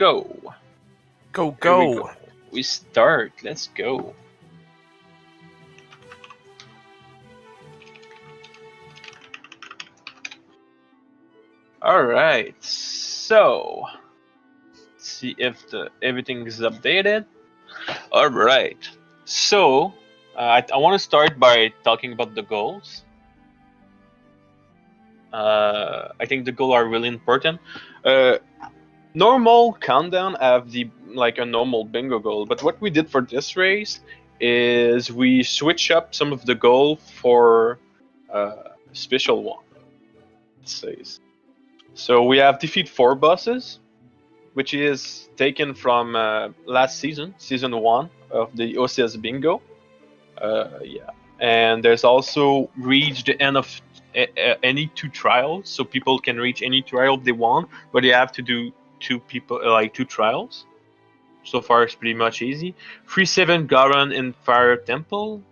go. Go, Here we go. go. We start. Let's go. All right. So, let's see if everything is updated. All right. So, I want to start by talking about the goals. I think the goals are really important. Normal countdown have a normal bingo goal, but what we did for this race is we switch up some of the goal for special one. It says so we have defeat 4 bosses, which is taken from last season 1 of the OCS bingo. Yeah, and there's also reach the end of any 2 trials, so people can reach any trial they want, but they have to do 2 trials. So far, it's pretty much easy. 3-7 Garan in Fire Temple.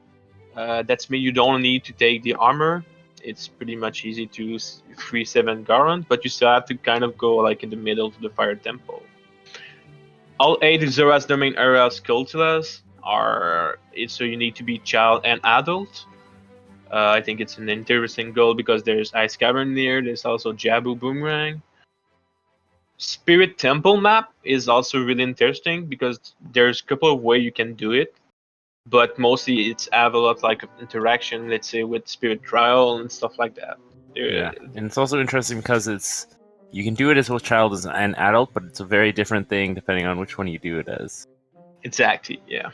That's mean you don't need to take the armor. It's pretty much easy to use 3-7 Garan, but you still have to kind of go like in the middle of the Fire Temple. All 8 Zora's domain areas Cultulas are so you need to be child and adult. I think it's an interesting goal because there's Ice Cavern near. There's also Jabu Boomerang. Spirit Temple map is also really interesting because there's a couple of ways you can do it, but mostly it's have a lot like interaction, let's say with Spirit Trial and stuff like that. Yeah, and it's also interesting because you can do it as a child as an adult, but it's a very different thing depending on which one you do it as. Exactly, yeah.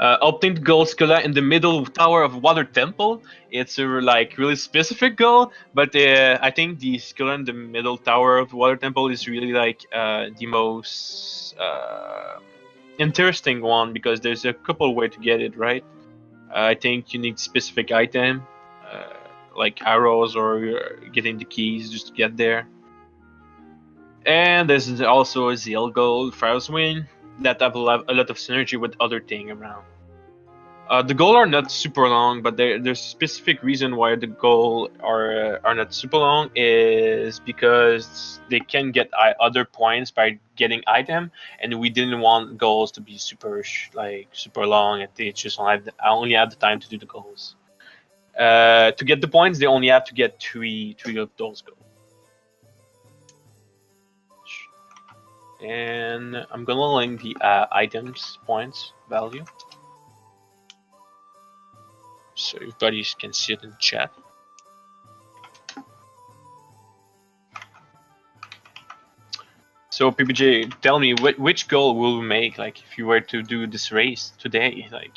Obtain gold Skula in the middle tower of Water Temple. It's a really specific goal, but I think the Skula in the middle tower of Water Temple is really the most interesting one because there's a couple way to get it right. I think you need specific item, like arrows or getting the keys just to get there. And there's also a ZL goal, Fire's Wing, that have a lot of synergy with other thing around. The goal are not super long, but there's specific reason why the goal are not super long is because they can get other points by getting item, and we didn't want goals to be super long, and they just only have the time to do the goals. To get the points, they only have to get three of those goals. And I'm gonna link the items points value, so everybody can see it in chat. So PBJ, tell me which goal will we make? Like, if you were to do this race today, like,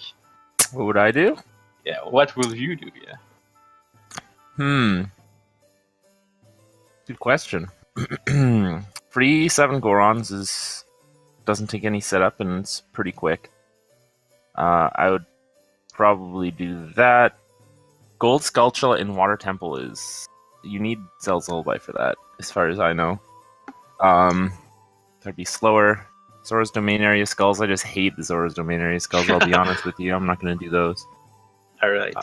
what would I do? Yeah, what will you do? Yeah. Good question. Free 7 Gorons doesn't take any setup and it's pretty quick. I would probably do that. Gold Sculpture in Water Temple you need Zell's Lullaby for that, as far as I know. That'd be slower. Zora's Domain Area Skulls, I just hate the Zora's Domain Area Skulls, I'll be honest with you. I'm not going to do those. Alright.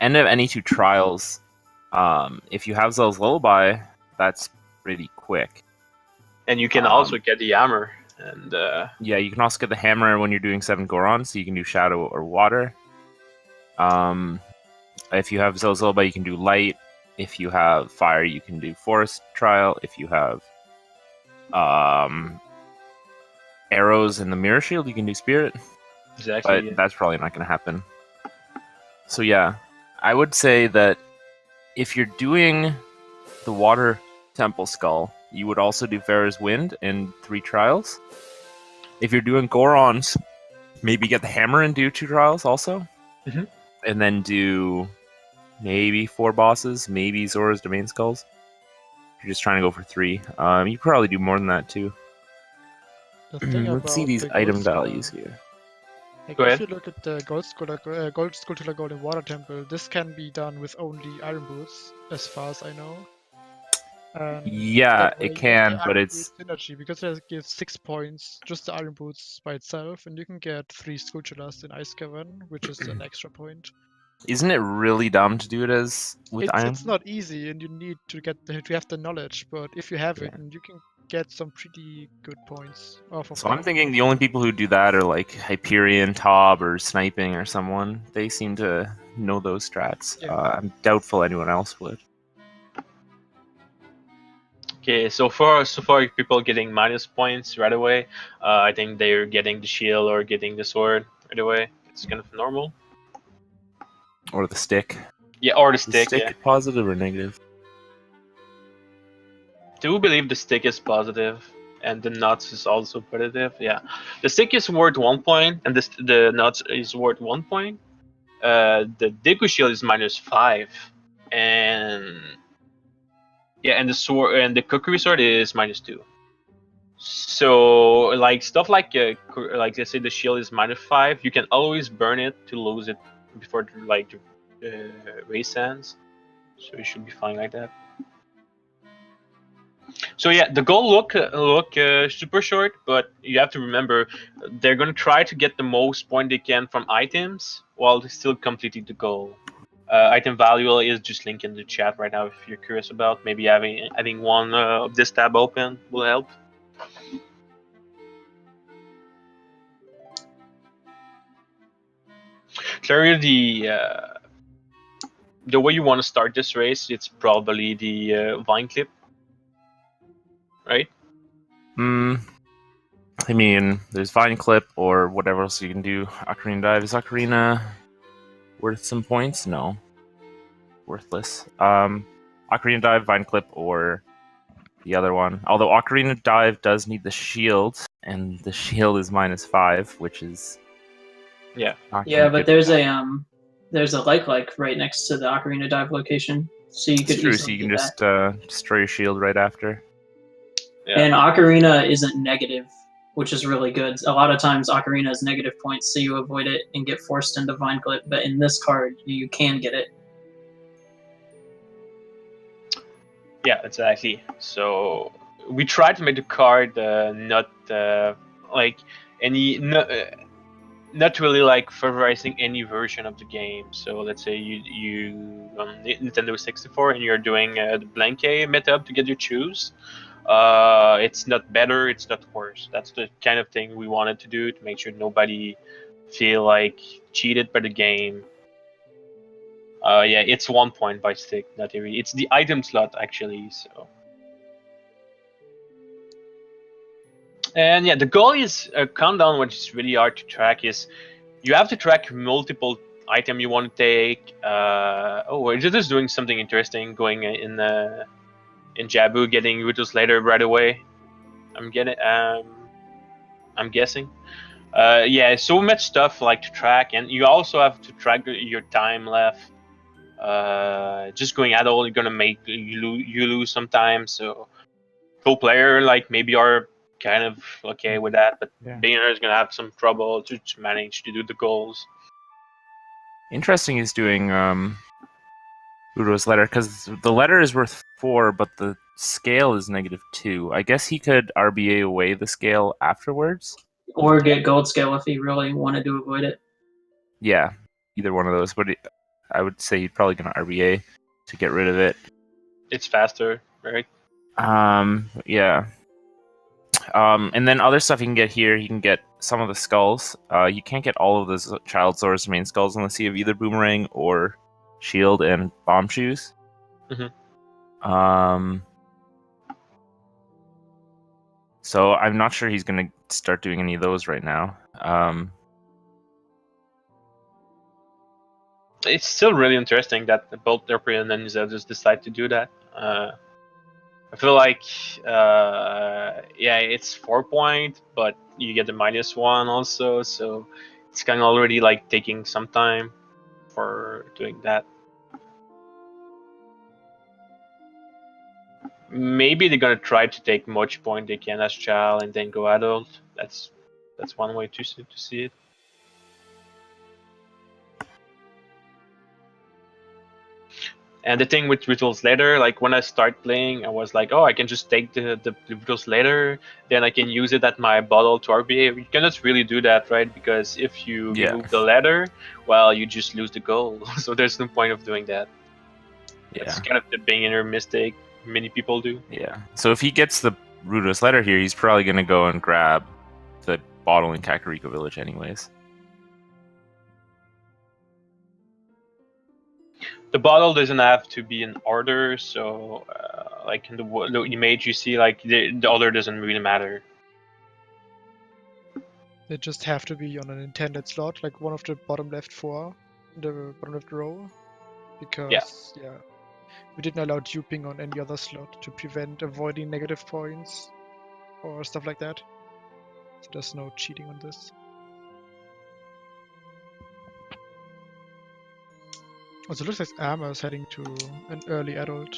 End of any 2 trials. If you have Zell's Lullaby, that's pretty quick. And you can also get the hammer. And yeah, you can also get the hammer when you're doing 7 Goron, so you can do Shadow or Water. If you have Zell's Lullaby, you can do Light. If you have Fire, you can do Forest Trial. If you have arrows in the Mirror Shield, you can do Spirit. Exactly. But yeah. That's probably not going to happen. So yeah, I would say that if you're doing the Water Temple Skull, you would also do Farah's Wind in 3 trials. If you're doing Gorons, maybe get the hammer and do 2 trials also. Mm-hmm. And then do maybe 4 bosses, maybe Zora's Domain Skulls. If you're just trying to go for 3. You probably do more than that too. Let's see these item values here. Like if you look at the Gold Sculpture Gold in Water Temple, this can be done with only Iron Boots, as far as I know. Yeah, it can, but it's synergy because it gives 6 points, just the Iron Boots by itself, and you can get 3 Sculptulas in Ice Cavern, which is an extra point. Isn't it really dumb to do it as with iron? It's not easy, and you need to have the knowledge. But if you have it, Yeah. and you can get some pretty good points off of So that. I'm thinking the only people who do that are like Hyperion, Tob, or Sniping or someone. They seem to know those strats. Yeah. I'm doubtful anyone else would. Okay, so far people getting minus points right away. I think they're getting the shield or getting the sword right away. It's kind of normal. Or the stick. Yeah, or the Is stick. Yeah. positive or negative? Do believe the stick is positive, and the nuts is also positive. Yeah, the stick is worth 1 point, and the nuts is worth 1 point. The Deku shield is -5, and yeah, and the sword and the cookery sword is -2. So like stuff like let's say the shield is -5, you can always burn it to lose it before like the race ends. So you should be fine like that. So yeah, the goal look super short, but you have to remember they're gonna try to get the most point they can from items while still completing the goal. Item value is just linked in the chat right now if you're curious about. Maybe having one of this tab open will help. Clearly, the way you want to start this race, it's probably the vine clip, right? I mean, there's Vine Clip or whatever else you can do. Ocarina Dive. Is Ocarina worth some points? No. Worthless. Ocarina Dive, Vine Clip, or the other one. Although Ocarina Dive does need the shield, and the shield is -5, which is Yeah. Yeah, but there's a like right next to the Ocarina Dive location, so you could true. easily So you can do just that. destroy your shield right after. Yeah. And Ocarina isn't negative, which is really good. A lot of times Ocarina is negative points, so you avoid it and get forced into Vine Clip. But in this card, you can get it. Yeah, exactly. So we tried to make the card not like any not really like favorizing any version of the game. So let's say you on Nintendo 64 and you're doing the blanket method to get your choose. It's not better, it's not worse. That's the kind of thing we wanted to do to make sure nobody feel like cheated by the game. Yeah, it's 1 point by stick, not every. It's the item slot actually. So. And yeah, the goal is countdown, which is really hard to track. Is you have to track multiple item you want to take. Oh, we're just doing something interesting, going in Jabu, getting Rutos later right away. I'm guessing. Yeah, so much stuff like to track, and you also have to track your time left. Just going at all, you're gonna make you lose sometimes. So pro player like maybe are kind of okay with that, but Yeah. beginner is gonna have some trouble to manage to do the goals. Interesting is doing Udo's letter, because the letter is worth 4, but the scale is -2. I guess he could RBA away the scale afterwards. Or get gold scale if you really wanted to avoid it. Yeah, either one of those. But I would say he'd probably gonna RBA to get rid of it. It's faster, right? Yeah. And then other stuff you can get here. You can get some of the skulls. You can't get all of the Child Source main skulls unless you have either Boomerang or Shield and Bomb Shoes. Mm-hmm. So I'm not sure he's gonna start doing any of those right now. It's still really interesting that both Derpy and Ninja just decide to do that. I feel like, yeah, it's 4 point, but you get the -1 also, so it's kind of already like taking some time for doing that. Maybe they're gonna try to take much point they can as child and then go adult. That's one way to see it. And the thing with Rituals Later, like when I start playing, I was like, oh, I can just take the Rituals Later, then I can use it at my bottle to RBA. You cannot really do that, right? Because if you Yeah. remove the ladder, well, you just lose the goal. So there's no point of doing that. It's Yeah. kind of the beginner mistake many people do. Yeah. So if he gets the Rudolph's letter here, he's probably going to go and grab the bottle in Kakariko Village anyways. The bottle doesn't have to be in order, so like in the image you see, like the order doesn't really matter. They just have to be on an intended slot, like one of the bottom left 4, the bottom left row. Because, yeah, we didn't allow duping on any other slot to prevent avoiding negative points or stuff like that. So there's no cheating on this. Also, looks like Arma is heading to an early adult.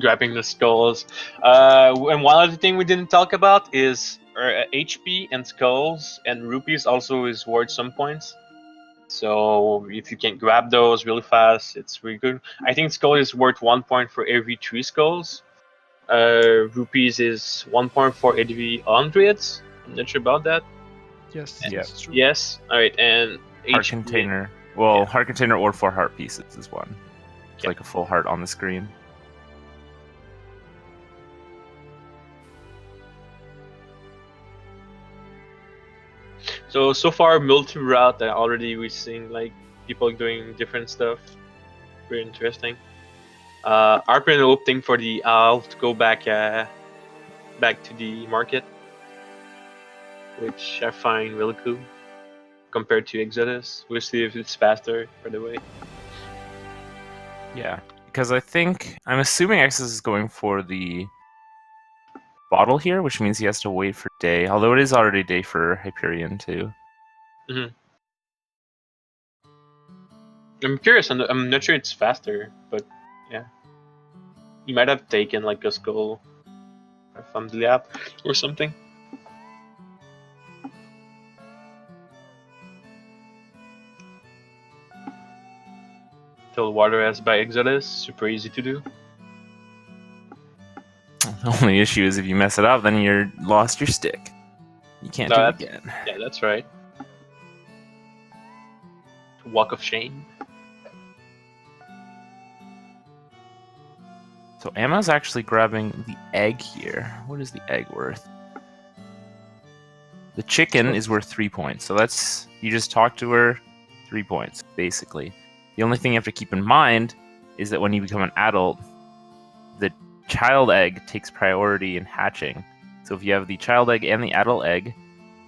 Grabbing the skulls. And one other thing we didn't talk about is HP and skulls and rupees also is worth some points. So if you can grab those really fast, it's really good. I think skull is worth 1 point for every 3 skulls. Rupees is 1 point for every 100. I'm not sure about that. Yes, Yeah. that's true. Yes. All right. And Heart HP. container. Well, Yeah. heart container or 4 heart pieces is one. It's Yeah. like a full heart on the screen. So far, multi-route, already we're seeing like people doing different stuff. Very interesting. I've been opting for the owl to go back to the market, which I find really cool compared to Exodus. We'll see if it's faster, by the way. Yeah. Because I'm assuming Exodus is going for the bottle here, which means he has to wait for day. Although it is already day for Hyperion too. I'm curious. I'm not sure it's faster, but yeah, he might have taken like a skull from the lab or something. Till water as by Exodus, super easy to do. The only issue is if you mess it up, then you're lost your stick. You can't do it again. Yeah, that's right. Walk of shame. So Emma's actually grabbing the egg here. What is the egg worth? The chicken is worth 3 points. So you just talk to her, 3 points, basically. The only thing you have to keep in mind is that when you become an adult, the child egg takes priority in hatching. So if you have the child egg and the adult egg,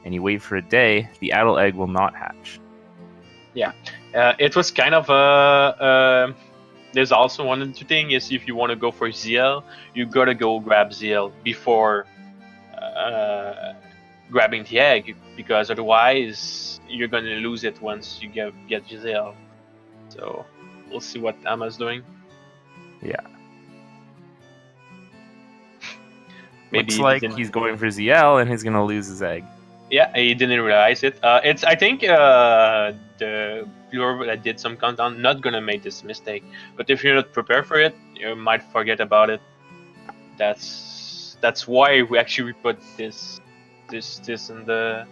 and you wait for a day, the adult egg will not hatch. Yeah, it was kind of a. There's also one other thing is if you want to go for ZL, you gotta go grab ZL before grabbing the egg, because otherwise you're gonna lose it once you get ZL. So we'll see what Emma's doing. Yeah. Maybe Looks like he's going for ZL and he's gonna lose his egg. Yeah, he didn't realize it. I think the viewer that did some countdown not gonna make this mistake. But if you're not prepared for it, you might forget about it. That's why we actually put this in the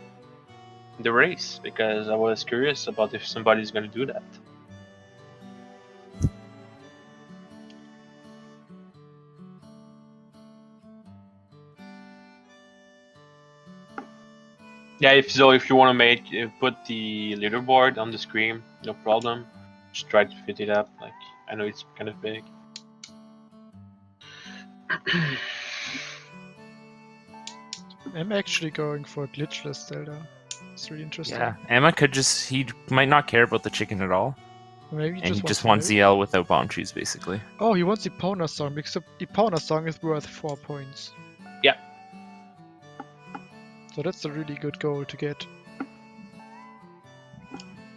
race, because I was curious about if somebody's gonna do that. Yeah, if you want to put the leaderboard on the screen, no problem. Just try to fit it up. Like, I know it's kind of big. I'm actually going for glitchless Zelda. It's really interesting. Yeah, Emma he might not care about the chicken at all. Maybe he just wants ZL without bomb shoes, basically. Oh, he wants Epona Song, because Epona Song is worth 4 points. Yeah. So that's a really good goal to get.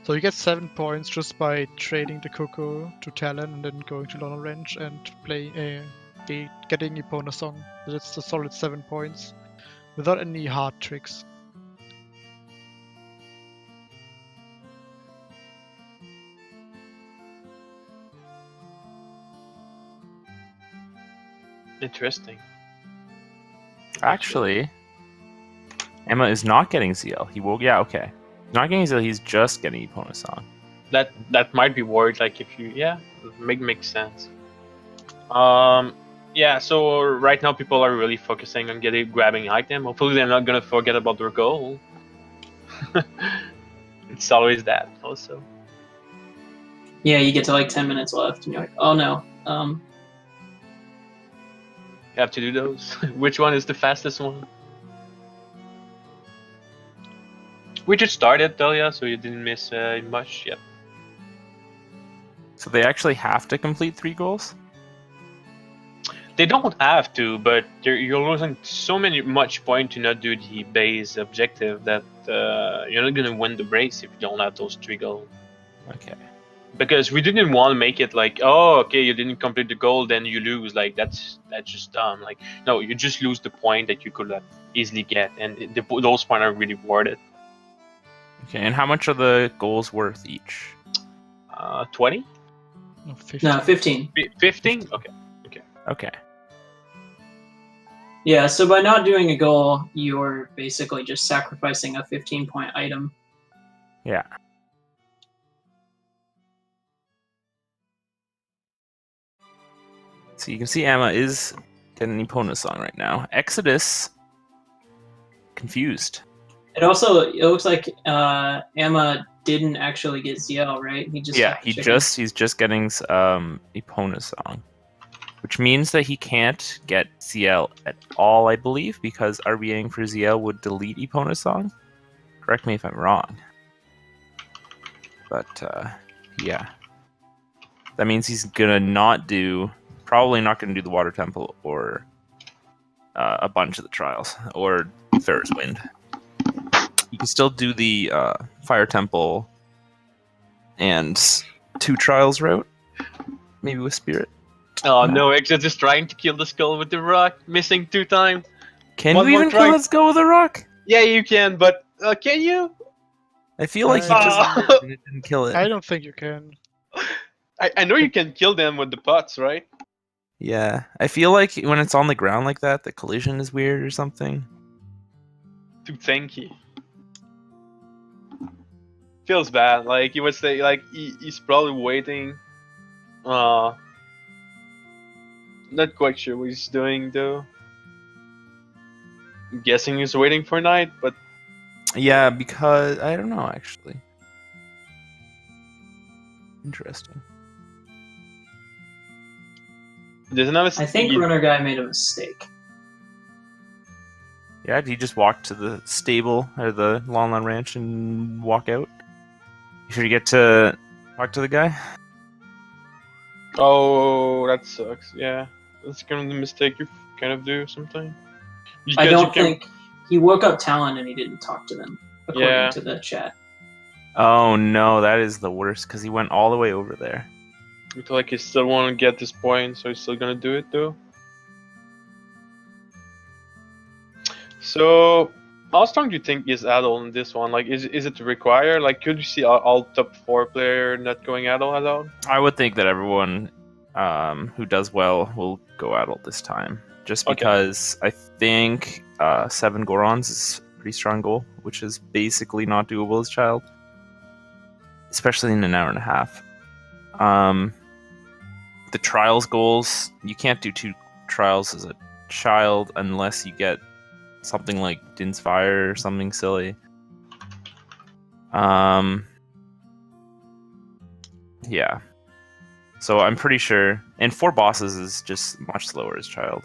So you get 7 points just by trading the Coco to Talon and then going to London Ranch and getting Epona Song. So that's a solid 7 points without any hard tricks. Interesting. Actually, Emma is not getting ZL. He will. Yeah, okay. Not getting ZL. He's just getting Epona Song. That might be worth, like, if you makes sense. Yeah. So right now people are really focusing on grabbing item. Hopefully they're not gonna forget about their goal. It's always that also. Yeah, you get to like 10 minutes left, and you're like, oh no. You have to do those. Which one is the fastest one? We just started, Delia, so you didn't miss much yet. So they actually have to complete 3 goals? They don't have to, but you're losing so much point to not do the base objective that you're not gonna win the race if you don't have those 3 goals. Okay. Because we didn't want to make it like, oh, okay, you didn't complete the goal, then you lose. Like that's just dumb. Like, no, you just lose the point that you could easily get, and those points are really worth it. Okay, and how much are the goals worth each? 20? No, 15. No, 15. 15? Okay. Okay. Yeah, so by not doing a goal, you're basically just sacrificing a 15-point item. Yeah. So you can see Emma is getting an Epona Song right now. Exodus, confused. It looks like Emma didn't actually get ZL, right? He just got the chicken. he's just getting Epona Song, which means that he can't get ZL at all, I believe, because RBing for ZL would delete Epona Song. Correct me if I'm wrong. But yeah, that means he's probably not gonna do the Water Temple or a bunch of the trials or Ferris Wind. You can still do the Fire Temple and 2 trials route, maybe with Spirit. Oh no, Exodus is trying to kill the skull with the rock, missing 2 times. Can One you more even try. kill Let's Go with a rock? Yeah, you can, but can you? I feel like he I- just missed and it didn't kill it. I don't think you can. I know you can kill them with the pots, right? Yeah, I feel like when it's on the ground like that, the collision is weird or something. Too tanky. Feels bad. Like, he was saying, like, he's probably waiting. Not quite sure what he's doing though. I'm guessing he's waiting for night, but Yeah, because I don't know actually. Interesting. doesn't have a I think Runner Guy made a mistake. Yeah, did you just walk to the stable or the Lon Lon Ranch and walk out? You sure you get to talk to the guy? Oh, that sucks. Yeah, that's kind of the mistake you kind of do sometimes. I don't think he woke up Talon and he didn't talk to them, according Yeah. to the chat. Oh no, that is the worst because he went all the way over there. I feel like he still want to get this point, so he's still gonna do it though. So, how strong do you think is Adol in this one? Like, is it required? Like, could you see all top 4 player not going Adol at all? I would think that everyone who does well will go adult this time. Just Okay. because I think 7 Gorons is a pretty strong goal, which is basically not doable as child. Especially in an hour and a half. The trials goals, you can't do 2 trials as a child unless you get something like Din's Fire or something silly. Yeah. So I'm pretty sure, and 4 bosses is just much slower as child.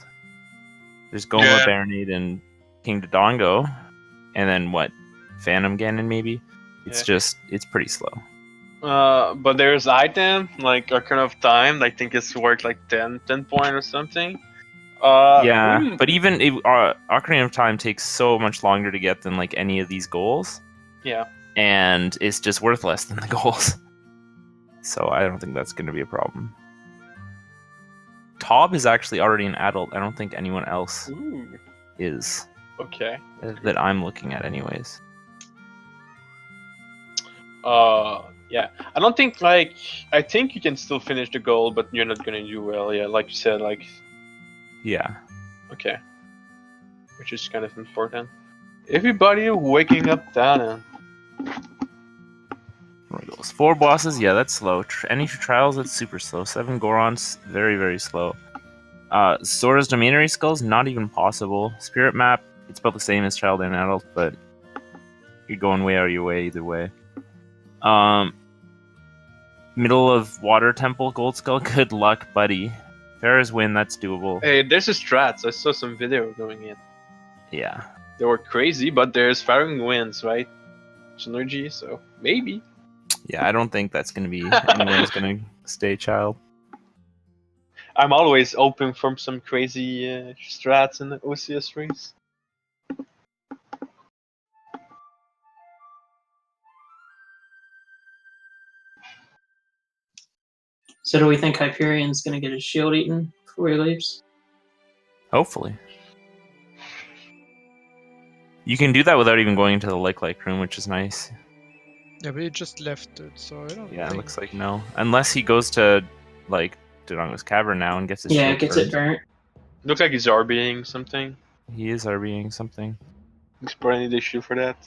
There's Goma, Yeah. Baronade, and King Dodongo, and then what? Phantom Ganon maybe. It's it's pretty slow. But there's item like Ocarina of Time. I think it's worth like 10 point or something. Yeah, but even Ocarina of Time takes so much longer to get than like any of these goals. Yeah. And it's just worth less than the goals. So I don't think that's going to be a problem. Tob is actually already an adult. I don't think anyone else Ooh. is. Okay. That I'm looking at anyways. Yeah. I don't think I think you can still finish the goal, but you're not gonna do well. Yeah, like you said, like. Yeah. Okay. Which is kind of important. Everybody waking up down. Those 4 bosses, yeah, that's slow. Any trials, that's super slow. 7 Gorons, very, very slow. Sora's Dominatory Skulls, not even possible. Spirit Map, it's about the same as Child and Adult, but you're going way out of your way either way. Middle of Water Temple, Gold Skull, good luck, buddy. Farah's win, that's doable. Hey, there's a strats. I saw some video going in. Yeah. They were crazy, but there's firing wins, right? Synergy, so maybe. Yeah, I don't think that's gonna be anyone's gonna stay Child. I'm always open for some crazy strats in the OCS race. So do we think Hyperion's gonna get his shield eaten before he leaves? Hopefully. You can do that without even going into the like room, which is nice. Yeah, but he just left it, so I don't Yeah, think... it looks like no. Unless he goes to, like, Durango's Cavern now and gets his Yeah, shield gets burned. it burnt. Looks like he's RBing something. He is RBing something. He's probably need issue for that.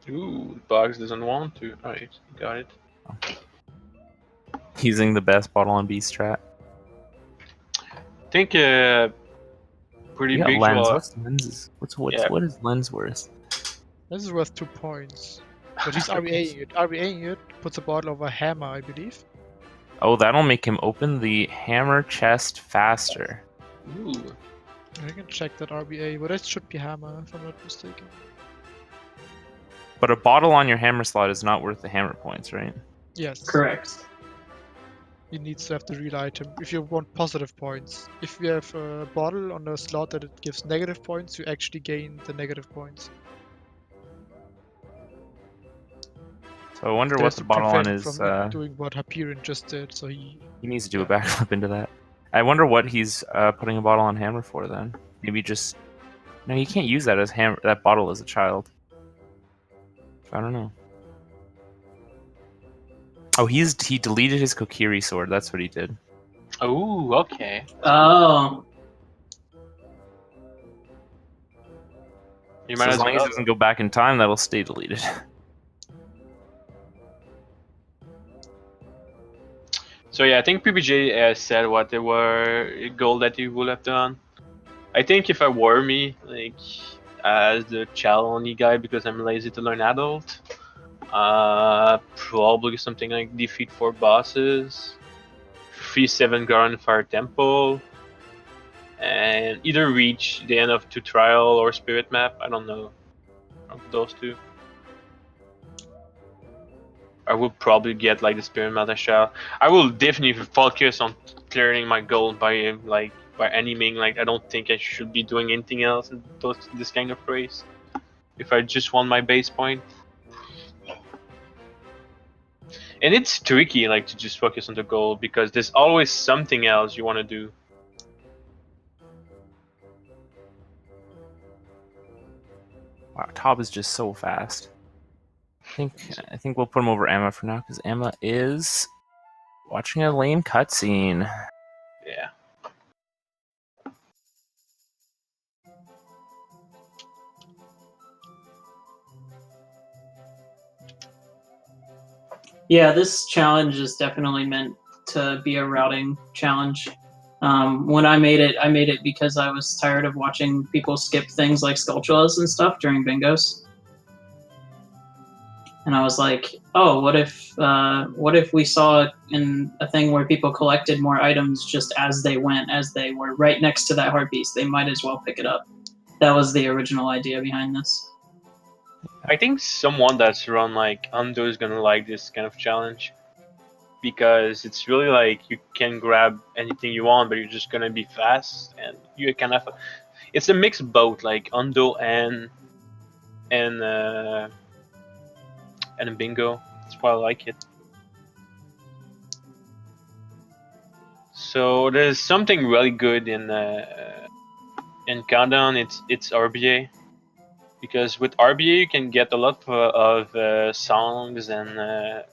Ooh, Bugs doesn't want to. Alright, got it. Using the best bottle on beast strat. I think pretty You got big lens. draw. What's lenses? Yeah. What is lens worth? This is worth 2 points. But he's Okay. RBAing it. RBAing it puts a bottle over hammer, I believe. Oh, that'll make him open the hammer chest faster. Ooh. I can check that RBA, but it should be hammer, if I'm not mistaken. But a bottle on your hammer slot is not worth the hammer points, right? Yes. Correct. He needs to have the real item if you want positive points. If you have a bottle on a slot that it gives negative points, you actually gain the negative points. So I wonder what That's the to bottle on prevent is. from it doing what Hyperion just did, so he... He needs to do a backflip into that. I wonder what he's putting a bottle on hammer for then. Maybe just... No, you can't use that as that bottle as a child. I don't know. Oh, he deleted his Kokiri sword. That's what he did. Oh, okay. Oh, You So might as as long as well. it doesn't go back in time, that'll stay deleted. So yeah, I think PBJ said what they were goal that he would have done. I think if I were me, like as the child only guy because I'm lazy to learn adult, probably something like defeat 4 bosses, free 7 Garan Fire Temple, and either reach the end of 2 trial or spirit map. I don't know of those 2. I will probably get like the spirit map shell. I will definitely focus on clearing my goal by animing. Like I don't think I should be doing anything else in this kind of race. If I just want my base point. And it's tricky like to just focus on the goal because there's always something else you want to do. Wow, Top is just so fast. I think we'll put him over Emma for now because Emma is watching a lame cutscene. Yeah. yeah, this challenge is definitely meant to be a routing challenge. When I made it because I was tired of watching people skip things like Skulltulas and stuff during bingos. And I was like, oh, what if we saw in a thing where people collected more items just as they went, as they were right next to that heart piece, they might as well pick it up. That was the original idea behind this. I think someone that's run like Undo is gonna like this kind of challenge. Because it's really like you can grab anything you want, but you're just gonna be fast, and you kind of. It's a mixed boat, like Undo and bingo. That's why I like it. So there's something really good in Countdown. It's RBA, because with RBA you can get a lot of songs and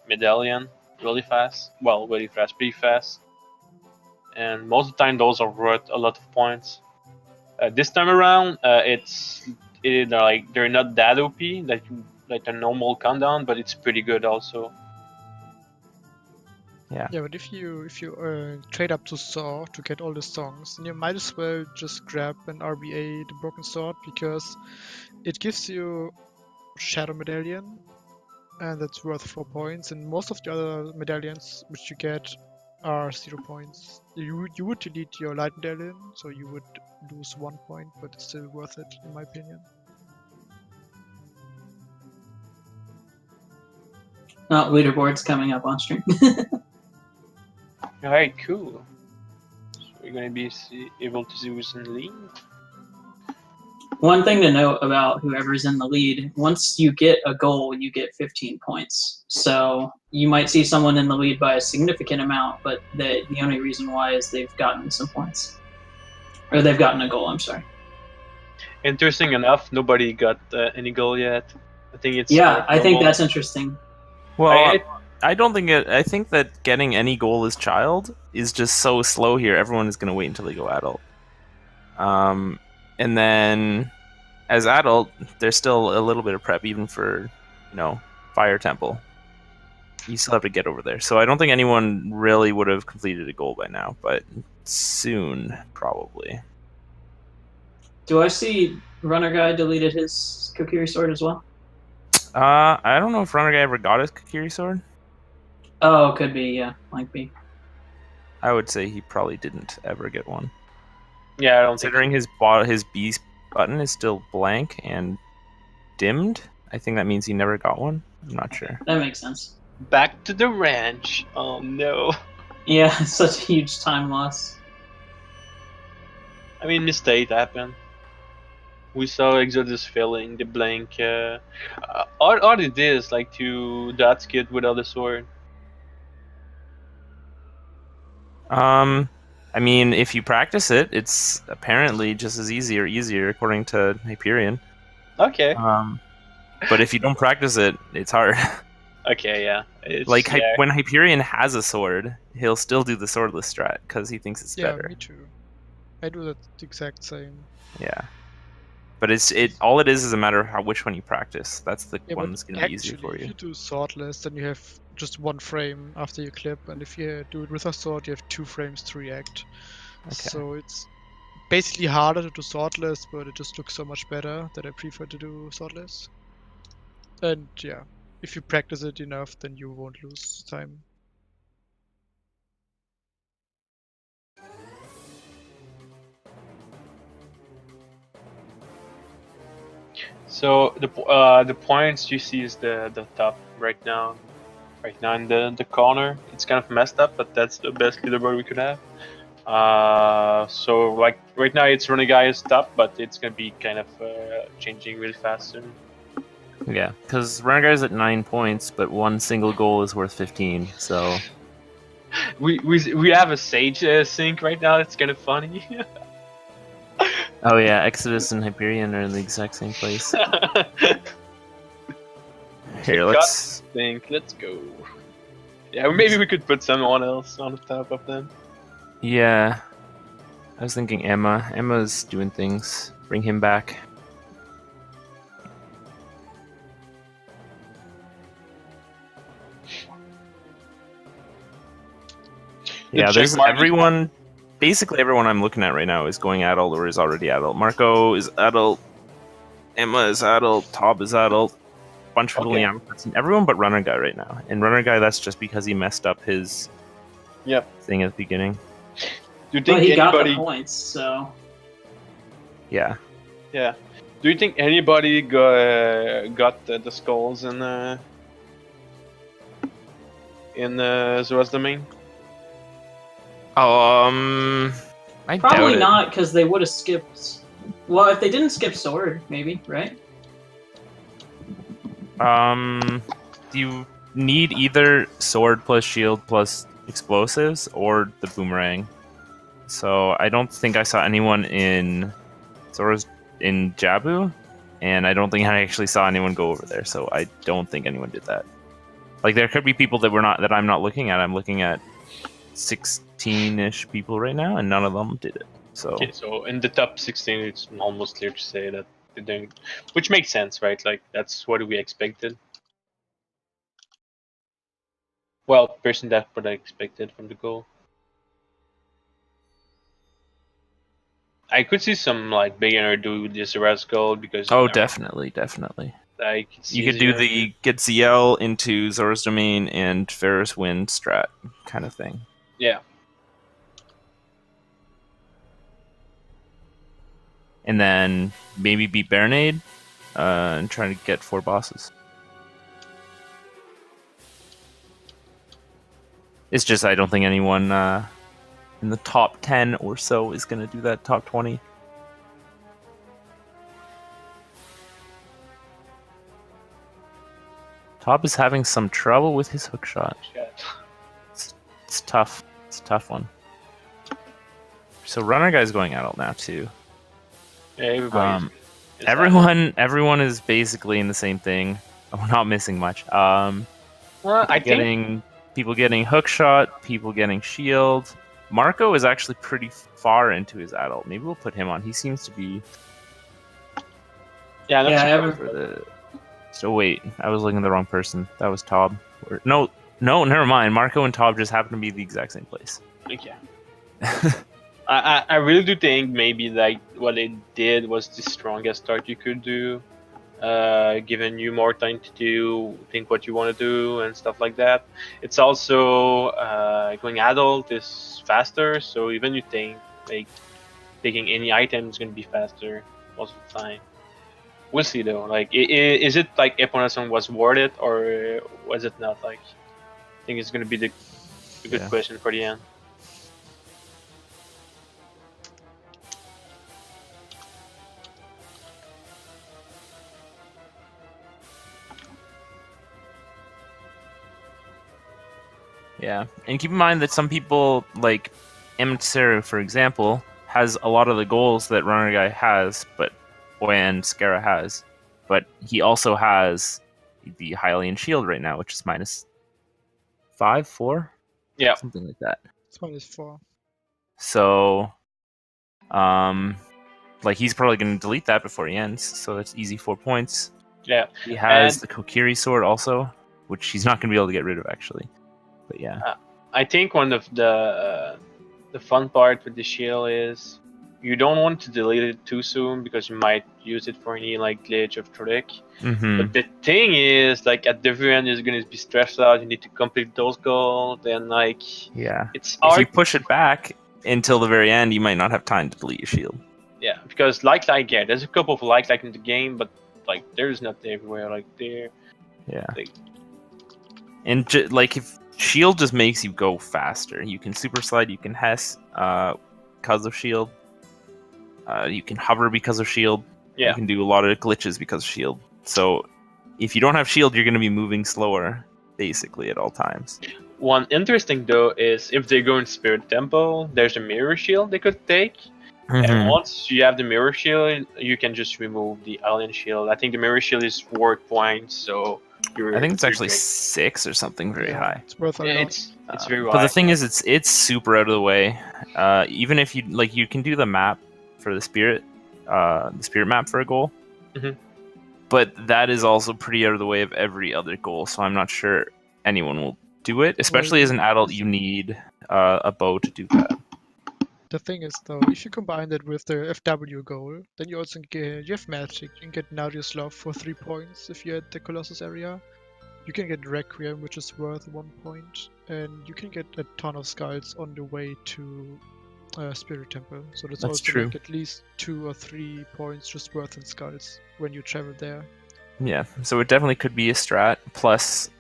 medallion. really fast. Well, really fast, pretty fast. And most of the time, those are worth a lot of points. This time around, they're not that OP like a normal countdown, but it's pretty good also. Yeah. Yeah, but if you trade up to Saw to get all the songs, then you might as well just grab an RBA, the Broken Sword, because it gives you Shadow Medallion, and that's worth 4 points. And most of the other medallions which you get are 0 points. You would delete your Light Medallion, so you would lose 1 point, but it's still worth it in my opinion. Oh, leaderboard's coming up on stream. Alright, cool. So we're gonna be able to see who's in the lead. One thing to note about whoever's in the lead, once you get a goal, you get 15 points. So you might see someone in the lead by a significant amount, but the only reason why is they've gotten some points. Or they've gotten a goal, I'm sorry. Interesting enough, nobody got any goal yet. I think it's Yeah, I think normal. that's interesting. Well, I don't think it. I think that getting any goal as child is just so slow here. Everyone is going to wait until they go adult. And then as adult, there's still a little bit of prep, even for, Fire Temple. You still have to get over there. So I don't think anyone really would have completed a goal by now, but soon, probably. Do I see Runner Guy deleted his Kokiri sword as well? I don't know if Runner Guy ever got his Kokiri sword. Oh, could be, yeah. Might be. I would say he probably didn't ever get one. Yeah, I don't think. Considering his B button is still blank and dimmed, I think that means he never got one. I'm not sure. That makes sense. Back to the ranch. Oh no. Yeah, such a huge time loss. I mean, mistake happened. We saw Exodus failing the blank. All it is like to that skid without a sword. I mean, if you practice it, it's apparently just as easy or easier, according to Hyperion. Okay. But if you don't practice it, it's hard. Okay, yeah. When Hyperion has a sword, he'll still do the swordless strat because he thinks it's better. Yeah, me too. I do that the exact same. Yeah. But all it is a matter of which one you practice. That's the one that's going to be easier for If you. you do swordless, then you have just 1 frame after you clip, and if you do it with a sword, you have 2 frames to react. Okay. So it's basically harder to do swordless, but it just looks so much better that I prefer to do swordless. And yeah, if you practice it enough, then you won't lose time. So the points you see is the top right now in the corner. It's kind of messed up, but that's the best leaderboard we could have. So like right now it's Running Guy is top, but it's gonna be kind of changing really fast soon. Yeah, because Runner Guy's at 9 points, but one single goal is worth 15. So we have a Sage sync right now. It's kind of funny. oh yeah, Exodus and Hyperion are in the exact same place. Here, let's think. Let's go. Yeah, maybe we could put someone else on the top of them. Yeah, I was thinking Emma. Emma's doing things. Bring him back. Yeah, there's everyone. Basically, everyone I'm looking at right now is going adult or is already adult. Marco is adult. Emma is adult. Tob is adult. Bunch of people everyone but Runner Guy right now. And Runner Guy, that's just because he messed up his thing at the beginning. Do you think he anybody got the points? So yeah. Do you think anybody got the skulls in Zora's domain? I probably doubt it. not, because they would have skipped. Well, if they didn't skip sword, maybe, right? Do you need either sword plus shield plus explosives or the boomerang? So I don't think I saw anyone in Zora's in Jabu, and I don't think I actually saw anyone go over there. So I don't think anyone did that. Like there could be people that I'm not looking at. I'm looking at 16-ish people right now, and none of them did it. So Okay, so in the top 16, it's almost clear to say that they didn't, which makes sense, right? Like that's what we expected. Well, person that's what I expected from the goal. I could see some like beginner do this Res goal because definitely. like it's You could do easier. the get ZL into Zora's Domain and Ferris Wind strat kind of thing. Yeah. And then maybe beat Baronade and try to get 4 bosses. It's just I don't think anyone in the top 10 or so is going to do that top 20. Top is having some trouble with his hookshot. It's tough. It's a tough one. So Runner Guy's going adult now too. Yeah, everyone is basically in the same thing. We're not missing much. Well, I think people getting hookshot, people getting shield. Marco is actually pretty far into his adult. Maybe we'll put him on. He seems to be. So wait, I was looking at the wrong person. That was Tob. No, never mind. Marco and Tob just happen to be the exact same place. Okay. I really do think maybe like what they did was the strongest start you could do, giving you more time to think what you want to do and stuff like that. It's also going adult is faster, so even you think like taking any item is going to be faster most of the time. We'll see though. Like, is it like Eponason was worth it or was it not? Like, I think it's going to be the good question for the end. Yeah, and keep in mind that some people, like Emitsuru, for example, has a lot of the goals that Runner Guy has, and Scara has, but he also has the Hylian Shield right now, which is -5, 4? Yeah. Something like that. It's -4. So, like he's probably going to delete that before he ends, so that's easy 4 points. Yeah. He has the Kokiri sword also, which he's not going to be able to get rid of, actually. But yeah. I think one of the fun part with the shield is you don't want to delete it too soon because you might use it for any like glitch or trick. Mm-hmm. But the thing is, like at the very end, you're gonna be stressed out. You need to complete those goals, and like it's hard. If you push it back until the very end, you might not have time to delete your shield. Yeah, because there's a couple of like in the game, but like there's not everywhere like there. Yeah. And like if shield just makes you go faster. You can super slide, you can Hess because of shield. You can hover because of shield. Yeah. You can do a lot of glitches because of shield. So if you don't have shield, you're going to be moving slower basically at all times. One interesting though is if they go in Spirit Temple, there's a mirror shield they could take. Mm-hmm. And once you have the mirror shield, you can just remove the alien shield. I think the mirror shield is 4 points, so I think it's actually 6 or something very high. It's worth a lot. It's very high. But the thing is, it's super out of the way. Even if you can do the map for the spirit map for a goal. Mm-hmm. But that is also pretty out of the way of every other goal, so I'm not sure anyone will do it. Especially as an adult, you need a bow to do that. The thing is, though, if you combine that with the FW goal, then you also you have magic. You can get Nariuslav for 3 points if you're at the Colossus area. You can get Requiem, which is worth 1 point, and you can get a ton of skulls on the way to Spirit Temple. So that's also true. Like at least 2 or 3 points just worth in skulls when you travel there. Yeah, so it definitely could be a strat. Plus,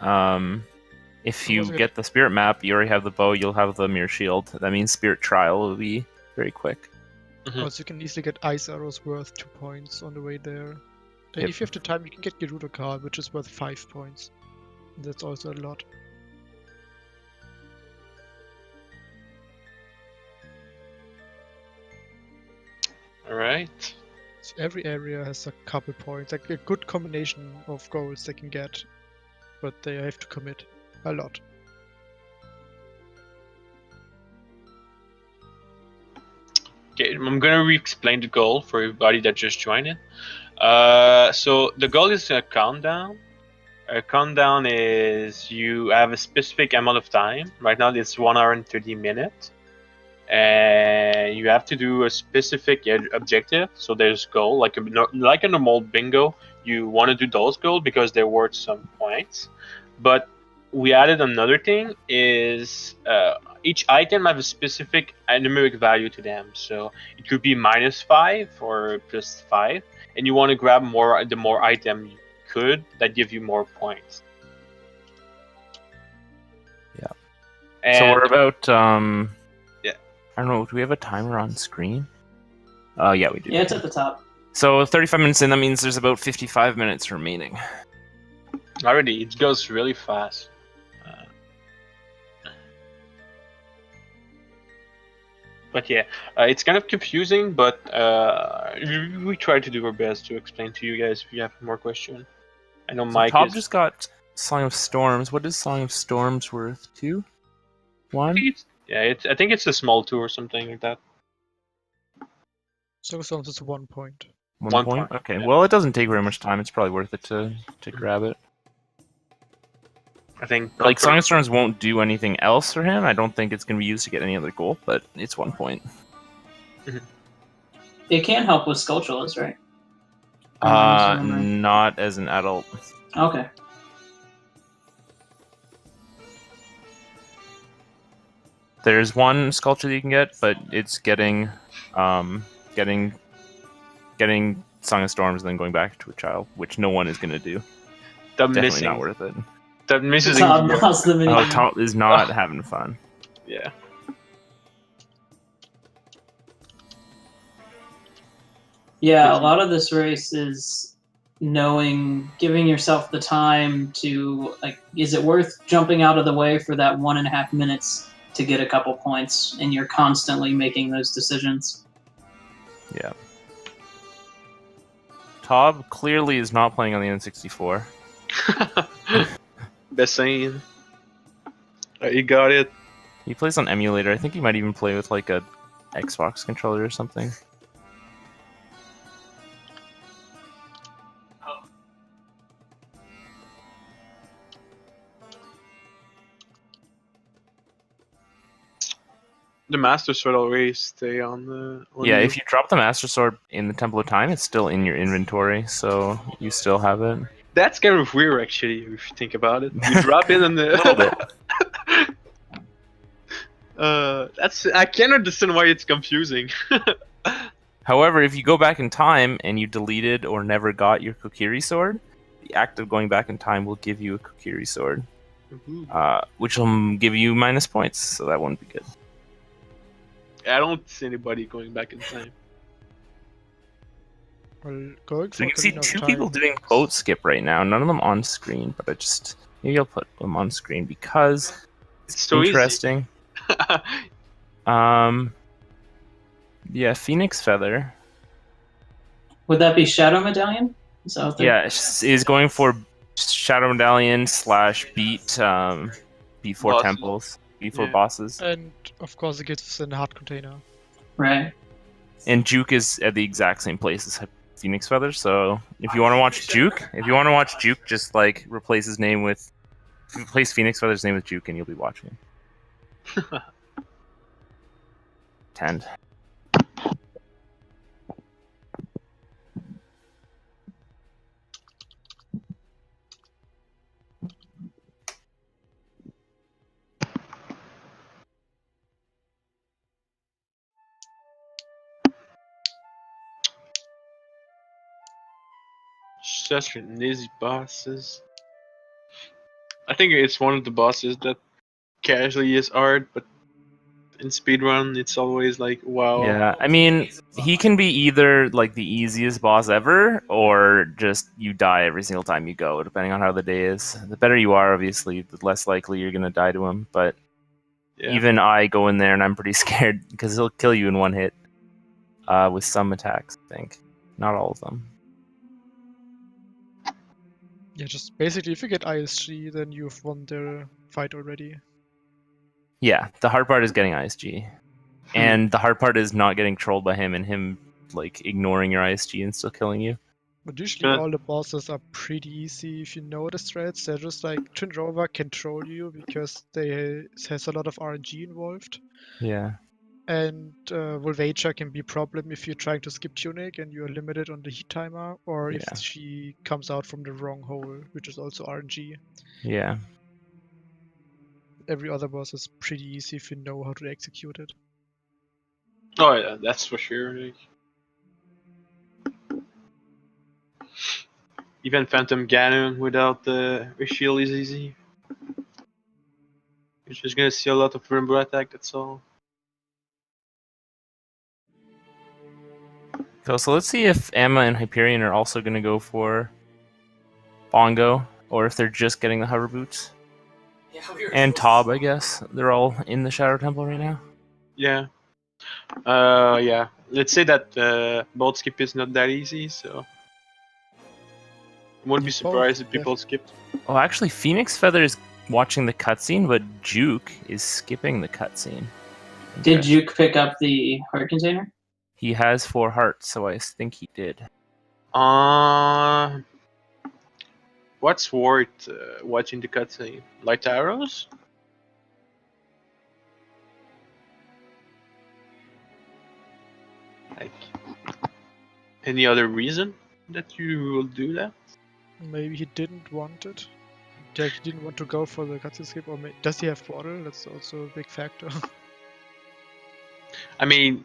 if you get the spirit map, you already have the bow, you'll have the mirror shield. That means spirit trial will be very quick. Mm-hmm. Also, you can easily get ice arrows worth 2 points on the way there. And if you have the time, you can get Gerudo card, which is worth 5 points. That's also a lot. Alright. So every area has a couple points, like a good combination of goals they can get, but they have to commit. a lot. Okay, I'm gonna re-explain the goal for everybody that just joined in. So the goal is a countdown. A countdown is you have a specific amount of time. Right now it's 1 hour and 30 minutes. And you have to do a specific objective. So there's goal, like a normal bingo. You want to do those goals because they're worth some points. But we added another thing is each item have a specific numeric value to them. So it could be -5 or +5, and you want to grab the more item you could that give you more points. Yeah. And so we're about yeah. I don't know. Do we have a timer on screen? Yeah, we do. Yeah, it's at the top. So 35 minutes in, that means there's about 55 minutes remaining. Already, it goes really fast. But yeah, it's kind of confusing, but we try to do our best to explain to you guys if you have more questions. I know So Mike Top is... just got Song of Storms. What is Song of Storms worth? 2? 1? I think it's a small 2 or something like that. So Storms is 1 point. 1 point? Okay, yeah. well, it doesn't take very much time. It's probably worth it to grab it. I think Like, Song of Storms won't do anything else for him. I don't think it's going to be used to get any other goal, but it's 1 point. It can help with Skulltulas, right? Not as an adult. Okay. There's one sculpture that you can get, but it's getting Song of Storms and then going back to a child, which no one is going to do. Definitely not worth it. That misses Tom lost the mini. Tom is not having fun. Yeah. Yeah, a lot of this race is giving yourself the time to, like, is it worth jumping out of the way for that 1.5 minutes to get a couple points? And you're constantly making those decisions. Yeah. Tob clearly is not playing on the N64. Best saying. You got it. He plays on emulator. I think he might even play with like a Xbox controller or something. The Master Sword always stay on the... Yeah, if you drop the Master Sword in the Temple of Time, it's still in your inventory, so you still have it. That's kind of weird, actually, if you think about it. You drop it in the... A little bit. I can't understand why it's confusing. However, if you go back in time and you deleted or never got your Kokiri sword, the act of going back in time will give you a Kokiri sword, which will give you minus points, so that won't be good. I don't see anybody going back in time. Well, going So you can see Ocarina of two Time- people doing boat skip right now. None of them on screen, but maybe I'll put them on screen because It's so interesting. easy. Yeah, Phoenix Feather. Would that be Shadow Medallion? Is that what they're- Yeah, is going for Shadow Medallion / beat 4 Bosses. temples, beat 4 Yeah. bosses. And of course, it gets in the heart container. Right. And Juke is at the exact same place as Phoenix Feather. So if you want to watch Juke, just like replace Phoenix Feather's name with Juke, and you'll be watching. Tend. Such an easy bosses. I think it's one of the bosses that casually is hard, but in speedrun it's always like, wow. Yeah, I mean, he can be either like the easiest boss ever, or just you die every single time you go, depending on how the day is. The better you are, obviously, the less likely you're gonna die to him. But Yeah. even I go in there and I'm pretty scared because he'll kill you in one hit with some attacks. I think not all of them. Yeah, just basically, if you get ISG, then you've won the fight already. Yeah, the hard part is getting ISG. And the hard part is not getting trolled by him and him like ignoring your ISG and still killing you. But usually all the bosses are pretty easy if you know the strats. They're just like Twin Rover can troll you because has a lot of RNG involved. Yeah. And Volvager can be a problem if you're trying to skip Tunic and you're limited on the heat timer, or if Yeah. she comes out from the wrong hole, which is also RNG. Yeah. Every other boss is pretty easy if you know how to execute it. Oh yeah, that's for sure. Like, even Phantom Ganon without the shield is easy. You're just gonna see a lot of Rainbow attack. That's all. So let's see if Emma and Hyperion are also going to go for Bongo, or if they're just getting the hover boots. Yeah, we were And supposed Tob, I guess. They're all in the Shadow Temple right now. Yeah. Yeah. Let's say that bolt skip is not that easy, so I wouldn't be You surprised both if people skipped. Oh, actually, Phoenix Feather is watching the cutscene, but Juke is skipping the cutscene. Did Juke pick up the heart container? He has 4 hearts, so I think he did. What's worth watching the cutscene? Light arrows? Like, any other reason that you will do that? Maybe he didn't want it. Like he didn't want to go for the cutscene skip, or does he have portal? That's also a big factor. I mean,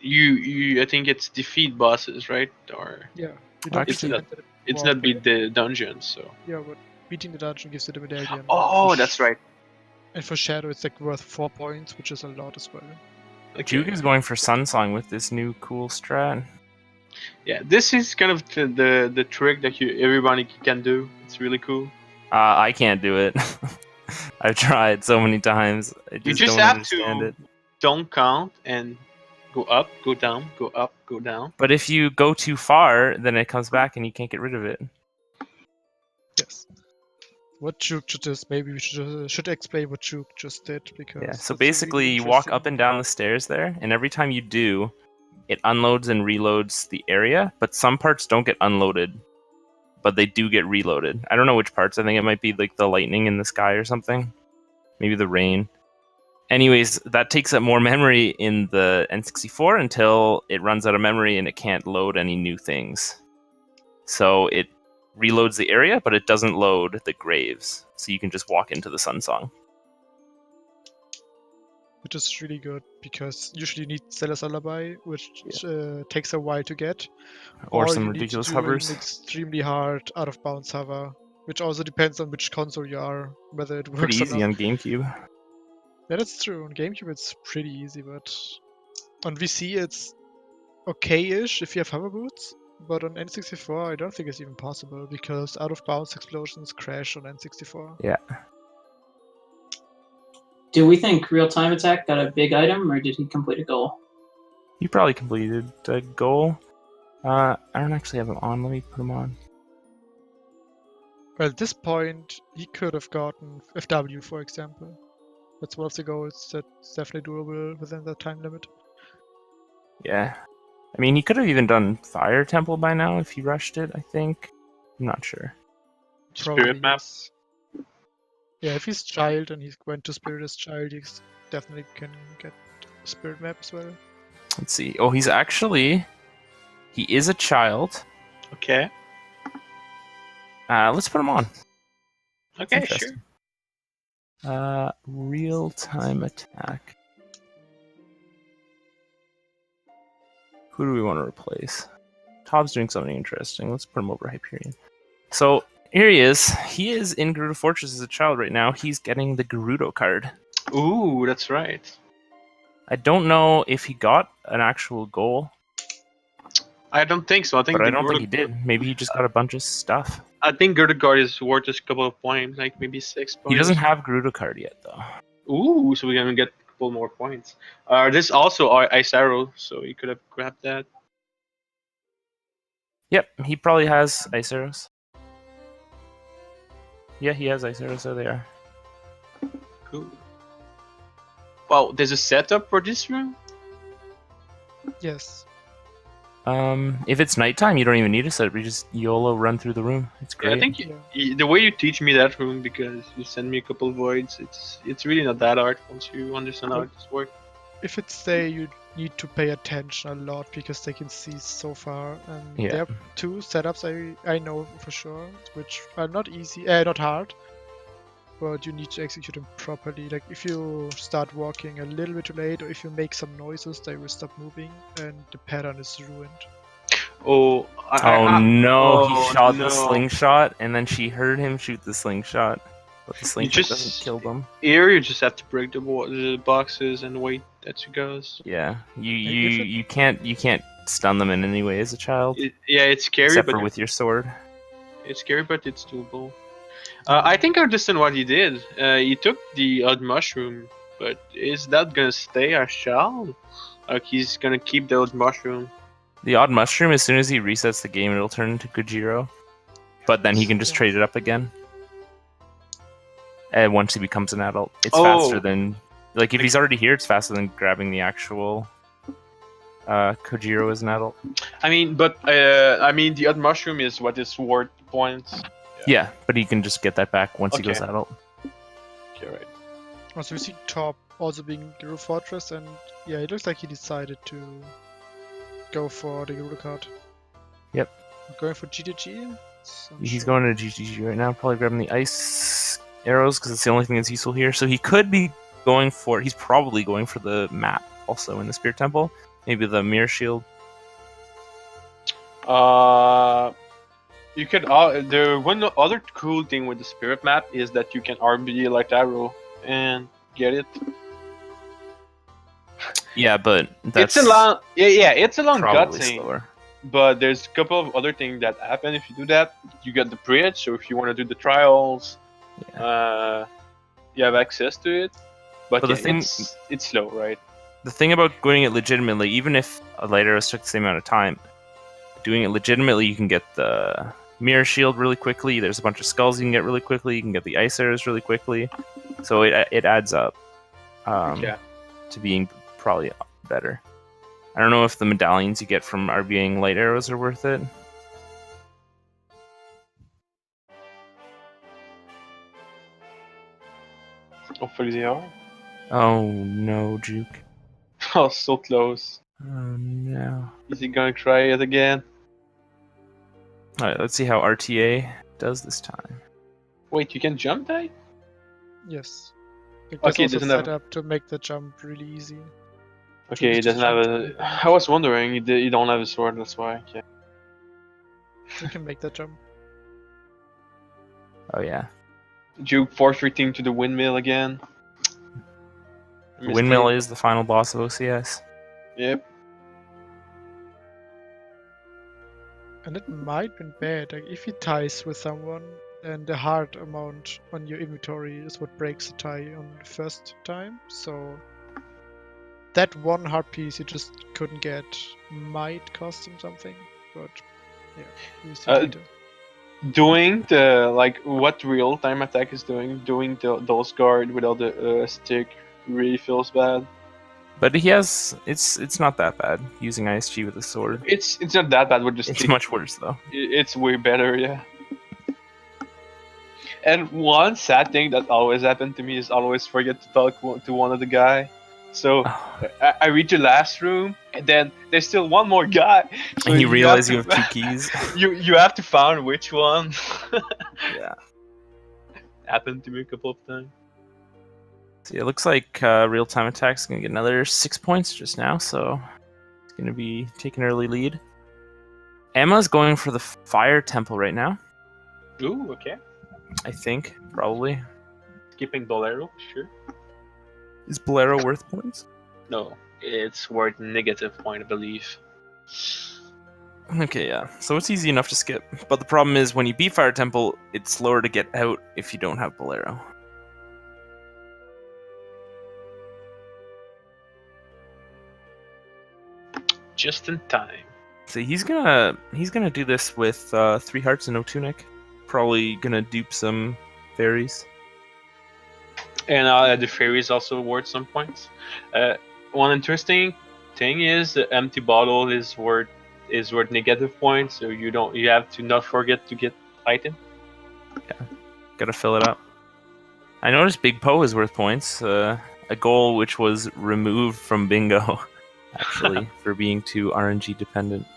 I think it's defeat bosses, right? Or Yeah, you don't it's get not. the It's walk not beat the dungeons, so. Yeah, but beating the dungeon gives you the medallion. Oh, For that's right. And for Shadow, it's like worth 4 points, which is a lot as well. Okay. Juke is going for Sunsong with this new cool strat. Yeah, this is kind of the trick that everybody can do. It's really cool. I can't do it. I've tried so many times. I You just just don't have understand to it. don't count and go up, go down, go up, go down. But if you go too far, then it comes back and you can't get rid of it. Yes. What Juke just maybe we should explain what Juke just did because Yeah. So that's basically, really you walk interesting. up and down the stairs there, and every time you do, it unloads and reloads the area. But some parts don't get unloaded, but they do get reloaded. I don't know which parts. I think it might be like the lightning in the sky or something. Maybe the rain. Anyways, that takes up more memory in the N64 until it runs out of memory and it can't load any new things. So it reloads the area, but it doesn't load the graves. So you can just walk into the Sunsong. Which is really good because usually you need Zelda's Lullaby, which takes a while to get. Or some you need to ridiculous do hovers. an extremely hard out of bounds hover, which also depends on which console you are, whether it works Pretty or easy not. on GameCube. Yeah, that's true. On GameCube it's pretty easy, but on VC it's okay-ish if you have hover boots. But on N64 I don't think it's even possible because out of bounds explosions crash on N64. Yeah. Do we think Real Time Attack got a big item, or did he complete a goal? You probably completed a goal. I don't actually have him on. Let me put him on. Well, at this point he could have gotten FW, for example. That's one of the goals that's definitely doable within the time limit. Yeah. I mean, he could have even done Fire Temple by now if he rushed it, I think. I'm not sure. Spirit map. Yes. Yeah, if he's child and he went to Spirit as child, he definitely can get Spirit map as well. Let's see. Oh, he is a child. Okay. Let's put him on. Okay, interesting. sure. Real-time attack. Who do we want to replace? Tob's doing something interesting. Let's put him over Hyperion. So here he is. He is in Gerudo Fortress as a child right now. He's getting the Gerudo card. Ooh, that's right. I don't know if he got an actual goal. I don't think so. I think But I don't think he did. Maybe he just got a bunch of stuff. I think Gerudo card is worth a couple of points, like maybe 6 points. He doesn't have Gerudo card yet, though. Ooh, so we're gonna get a couple more points. This also Ice Arrow, so you could have grabbed that. Yep, he probably has Ice Arrows. Yeah, he has ice arrows, so they are. Cool. Wow, there's a setup for this room? Yes. If it's nighttime, you don't even need a setup. You just YOLO run through the room. It's Yeah, I great. think Yeah. the way you teach me that room, because you send me a couple of voids, it's really not that hard once you understand how But- this works. If it's there, you need to pay attention a lot because they can see so far. And Yeah. there are 2 setups I know for sure, which are not easy, not hard, but you need to execute them properly. Like if you start walking a little bit too late, or if you make some noises, they will stop moving, and the pattern is ruined. Oh, Oh no, he oh, shot no. the slingshot, and then she heard him shoot the slingshot. But the slingshot doesn't just- kill them. Here you just have to break the boxes and wait that she goes. Yeah, you If it- you can't stun them in any way as a child, Yeah, it's scary, except but for with your sword. it's scary, but it's doable. I think I understand what he did. He took the odd mushroom, but is that gonna stay a child? Like he's gonna keep the odd mushroom? The odd mushroom, as soon as he resets the game, it'll turn into Kojiro. But then he can just trade it up again. And once he becomes an adult, it's faster than like if he's already here, it's faster than grabbing the actual Kojiro as an adult. I mean, but the odd mushroom is what is worth points. Yeah, but he can just get that back once he Okay. goes adult. Okay, right. Also, we see Top also being Guru Fortress, and yeah, it looks like he decided to go for the Guru card. Yep. Going for GTG? So I'm He's sure. going to GGG right now, probably grabbing the ice arrows because it's the only thing that's useful here. So he could be going for. He's probably going for the map also in the Spirit Temple. Maybe the Mirror Shield. You could. The one other cool thing with the spirit map is that you can RB like arrow and get it. Yeah, but that's It's a long. Yeah, it's a long probably cutscene. slower. But there's a couple of other things that happen if you do that. You get the bridge, so if you want to do the trials, you have access to it. But the yeah, thing- it's slow, right? The thing about doing it legitimately, even if a light arrows took the same amount of time, doing it legitimately, you can get the Mirror Shield really quickly. There's a bunch of skulls you can get really quickly. You can get the ice arrows really quickly. So it adds up to being probably better. I don't know if the medallions you get from RBing light arrows are worth it. Hopefully they are. Oh no, Juke. Oh, so close. Oh no. Is he gonna try it again? Alright, let's see how RTA does this time. Wait, you can jump that? Yes. Like, there's Okay, also doesn't have- set up to make the jump really easy. Okay, he just doesn't have jump a. on it. I was wondering, you don't have a sword, that's why. Okay. You can make that jump. Oh yeah. Duke force retreating to the windmill again. The windmill is the final boss of OCS. Yep. And it might be bad. Like, if he ties with someone, then the heart amount on your inventory is what breaks the tie on the first time. So that one heart piece you just couldn't get might cost him something. But yeah, we'll see later. Doing the what real time attack is doing those guard without the stick really feels bad. But he has it's not that bad using ISG with a sword. It's not that bad with the It's stick. much worse though. It's way better, yeah. And one sad thing that always happened to me is always forget to talk to one of the guy. So I reach the last room, and then there's still one more guy. So And you realize you have have 2 keys. you have to find which one. Yeah. Happened to me a couple of times. See, it looks like real time attack's gonna get another 6 points just now, so it's gonna be taking early lead. Emma's going for the fire temple right now. Ooh, okay. I think probably. Skipping Bolero, sure. Is Bolero worth points? No, it's worth negative point, I believe. Okay, yeah. So it's easy enough to skip. But the problem is when you beat Fire Temple, it's slower to get out if you don't have Bolero. Just in time. So he's gonna do this with 3 hearts and no tunic. Probably gonna dupe some fairies. And the fairies also worth some points. One interesting thing is the empty bottle is worth negative points, so you have to not forget to get item. Gotta fill it up. I noticed Big Poe is worth points. A goal which was removed from bingo, actually, for being too RNG dependent.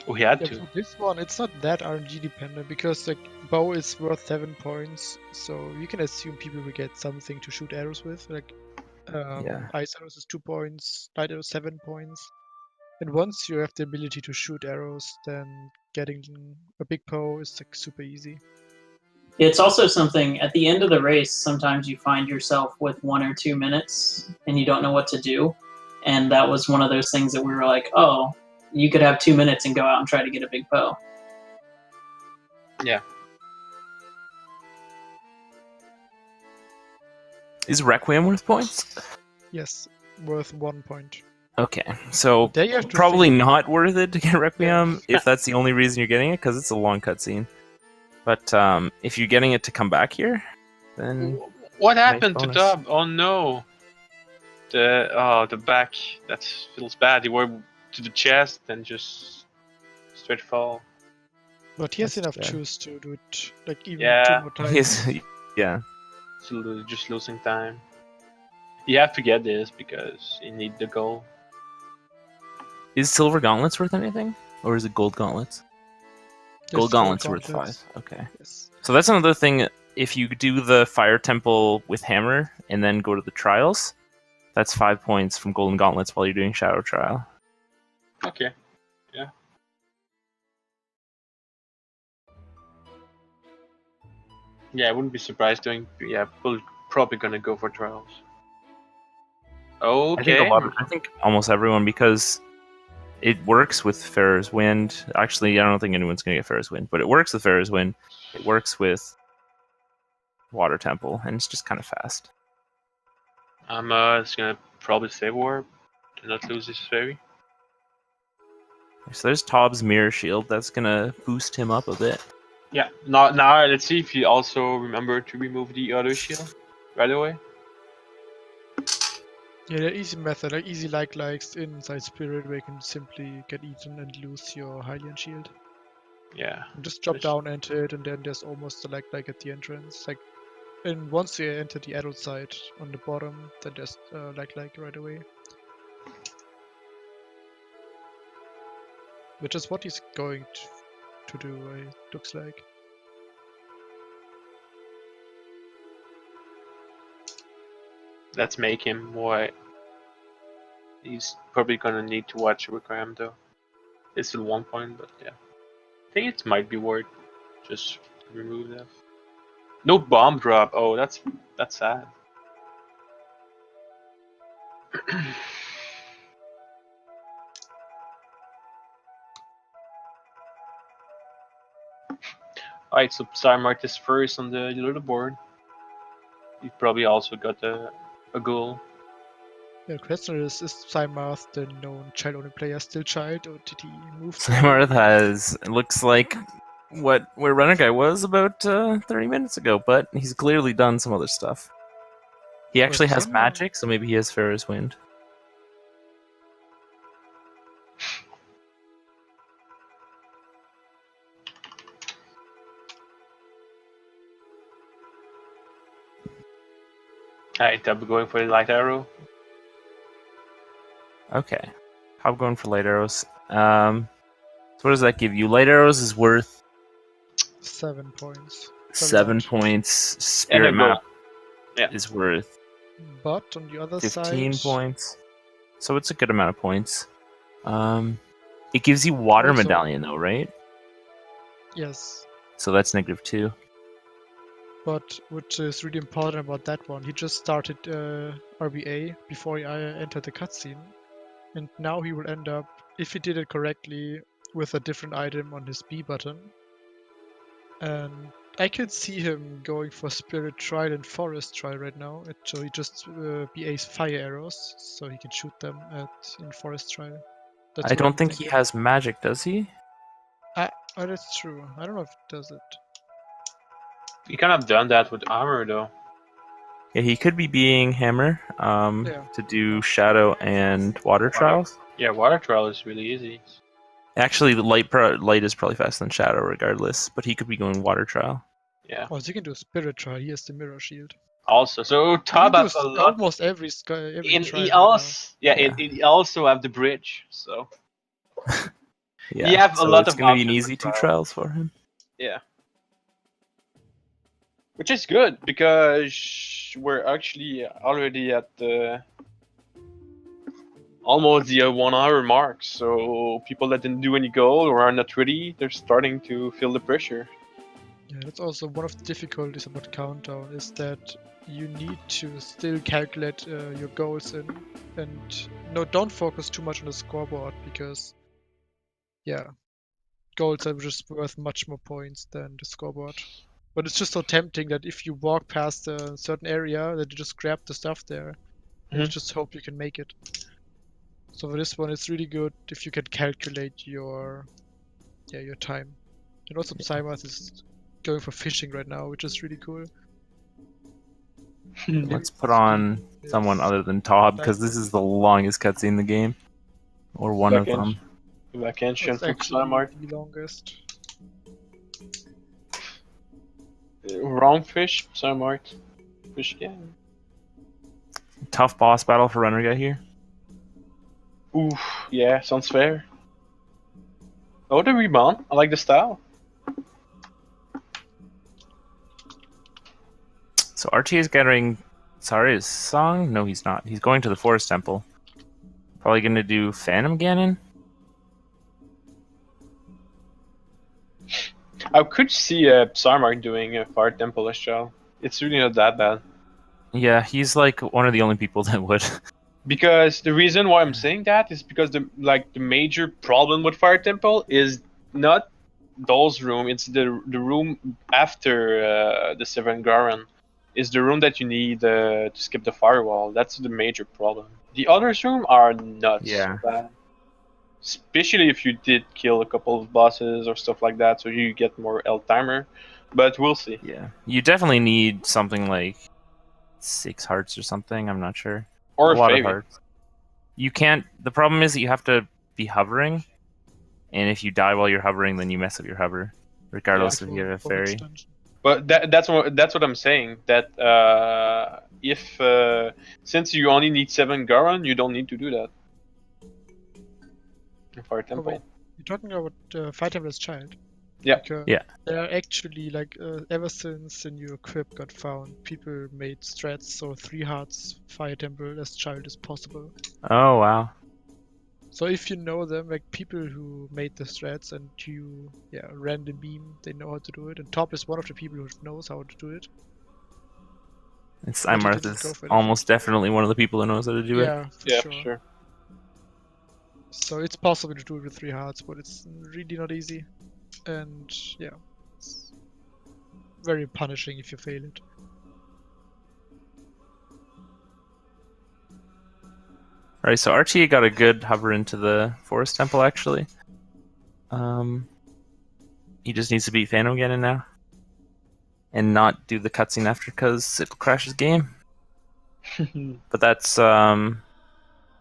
We had Yeah, to. for this one, it's not that RNG dependent because like bow is worth 7 points, so you can assume people will get something to shoot arrows with. Like Yeah. ice arrows is 2 points, light arrows 7 points, and once you have the ability to shoot arrows, then getting a big bow is like super easy. It's also something at the end of the race, sometimes you find yourself with 1 or 2 minutes and you don't know what to do. And that was one of those things that we were like, oh, you could have 2 minutes and go out and try to get a big bow. Yeah. Is Requiem worth points? Yes, worth 1 point. Okay, so There you have to probably think- not worth it to get Requiem Yeah. if that's the only reason you're getting it, because it's a long cutscene. But if you're getting it to come back here, then What happened to bonus. Dub? Oh no. The back. That feels bad. He went to the chest and just straight fall. But he has That's enough bad. juice to do it like even Yeah. 2 more times. Yes, yeah. So just losing time. You have to get this because you need the goal. Is Silver Gauntlets worth anything, or is it Gold Gauntlets? Gold Gauntlets worth 5. Okay. Yes. So that's another thing. If you do the Fire Temple with Hammer and then go to the Trials, that's 5 points from Golden Gauntlets while you're doing Shadow Trial. Okay. Yeah. Yeah, I wouldn't be surprised doing. Yeah, people probably gonna go for trials. Okay. I think almost everyone, because it works with Farrah's Wind. Actually, I don't think anyone's gonna get Farrah's Wind, but it works with Farrah's Wind. It works with Water Temple, and it's just kind of fast. I'm just gonna probably save warp to not lose this fairy. So there's Tob's Mirror Shield. That's gonna boost him up a bit. Yeah. Now let's see if you also remember to remove the auto shield right away. Yeah, the easy method, like easy likes inside Spirit, where you can simply get eaten and lose your Hylian shield. Yeah. And just drop This- down, enter it, and then there's almost a like at the entrance. Like, and once you enter the adult side on the bottom, then there's like right away. Which is what he's going to do, it looks like. Let's make him what. He's probably gonna need to watch Requiem though. It's still 1 point, but yeah. I think it might be worth just remove that. No bomb drop. Oh, that's sad. Alright, so Psymark is first on the leaderboard. He probably also got a goal. Yeah, the question is Cymarth the known child-only player still child, or did he move to... Cymarth has, it looks like, where Runner Guy was about 30 minutes ago, but he's clearly done some other stuff. He actually has Cymarth- magic, so maybe he has Farrah's Wind. Alright, I'm going for the light arrow. Okay. I'm going for light arrows. So what does that give you? Light arrows is worth 7 points. 7 points. Spirit And a goal. map Yeah. is worth But on the other 15 side... points. So it's a good amount of points. It gives you water Also- medallion though, right? Yes. So that's -2. But which is really important about that one, he just started RBA before he entered the cutscene, and now he will end up, if he did it correctly, with a different item on his B button. And I could see him going for Spirit Trial and Forest Trial right now. So he just BAs fire arrows, so he can shoot them in Forest Trial. That's I what don't I'm think he thinking. has magic, does he? Oh, that's true. I don't know if it does it. You kind of done that with armor though. Yeah, he could be being Hammer Yeah. to do Shadow and Water Trials. Yeah, water trial is really easy. Actually, the light is probably faster than Shadow, regardless. But he could be going Water Trial. Yeah. Oh, so you can do Spirit Trial. He has the Mirror Shield. Also, so You Todd can has do a lot. almost every And trial he right now. also, Yeah. he also have the bridge. So Yeah, you have a so lot it's of going to be an options easy for 2 trial. trials for him. Yeah. Which is good because we're actually already at the almost the 1 hour mark. So people that didn't do any goal or are not ready, they're starting to feel the pressure. Yeah, that's also one of the difficulties about Countdown is that you need to still calculate your goals in, and no, don't focus too much on the scoreboard because, yeah, goals are just worth much more points than the scoreboard. But it's just so tempting that if you walk past a certain area, that you just grab the stuff there and you Mhm. just hope you can make it. So for this one, it's really good if you can calculate your time. And also Psymath is going for fishing right now, which is really cool. Let's put on someone other than Todd, because this is the longest cutscene in the game. Or one of them. Vacation It's from actually Samart. the longest. Wrong fish, Samart. Fish again. Tough boss battle for Runner Guy here. Oof, yeah, sounds fair. Oh, the rebound. I like the style. So RT is gathering Saria's song? No, he's not. He's going to the Forest Temple. Probably going to do Phantom Ganon? I could see Sarmark doing a Fire Temple as well. It's really not that bad. Yeah, he's like one of the only people that would. Because the reason why I'm saying that is because the major problem with Fire Temple is not Doll's room. It's the room after the Seven Garan. Is the room that you need to skip the firewall. That's the major problem. The others room are not so bad. Especially if you did kill a couple of bosses or stuff like that, so you get more L timer. But we'll see. Yeah. You definitely need something like 6 hearts or something, I'm not sure. Or a lot Favy. of hearts. You can't. The problem is that you have to be hovering, and if you die while you're hovering, then you mess up your hover, regardless if you have a fairy. But that's what I'm saying. That if since you only need 7 Garan, you don't need to do that. Fire Temple. Oh, wait. You're talking about Fire Temple's Child? Yeah. Because Yeah. there are actually, like, ever since the new equip got found, people made strats, so 3 hearts Fire Temple as Child is possible. Oh, wow. So if you know them, like people who made the strats and you ran the beam, they know how to do it. And Top is one of the people who knows how to do it. Simarth is almost definitely one of the people who knows how to do it. Yeah, for sure. So it's possible to do it with 3 hearts, but it's really not easy. And yeah, it's very punishing if you fail it. Right, so Archie got a good hover into the Forest Temple, actually. He just needs to beat Phantom Ganon now. And not do the cutscene after, because it'll crash his game. But that's, Phantom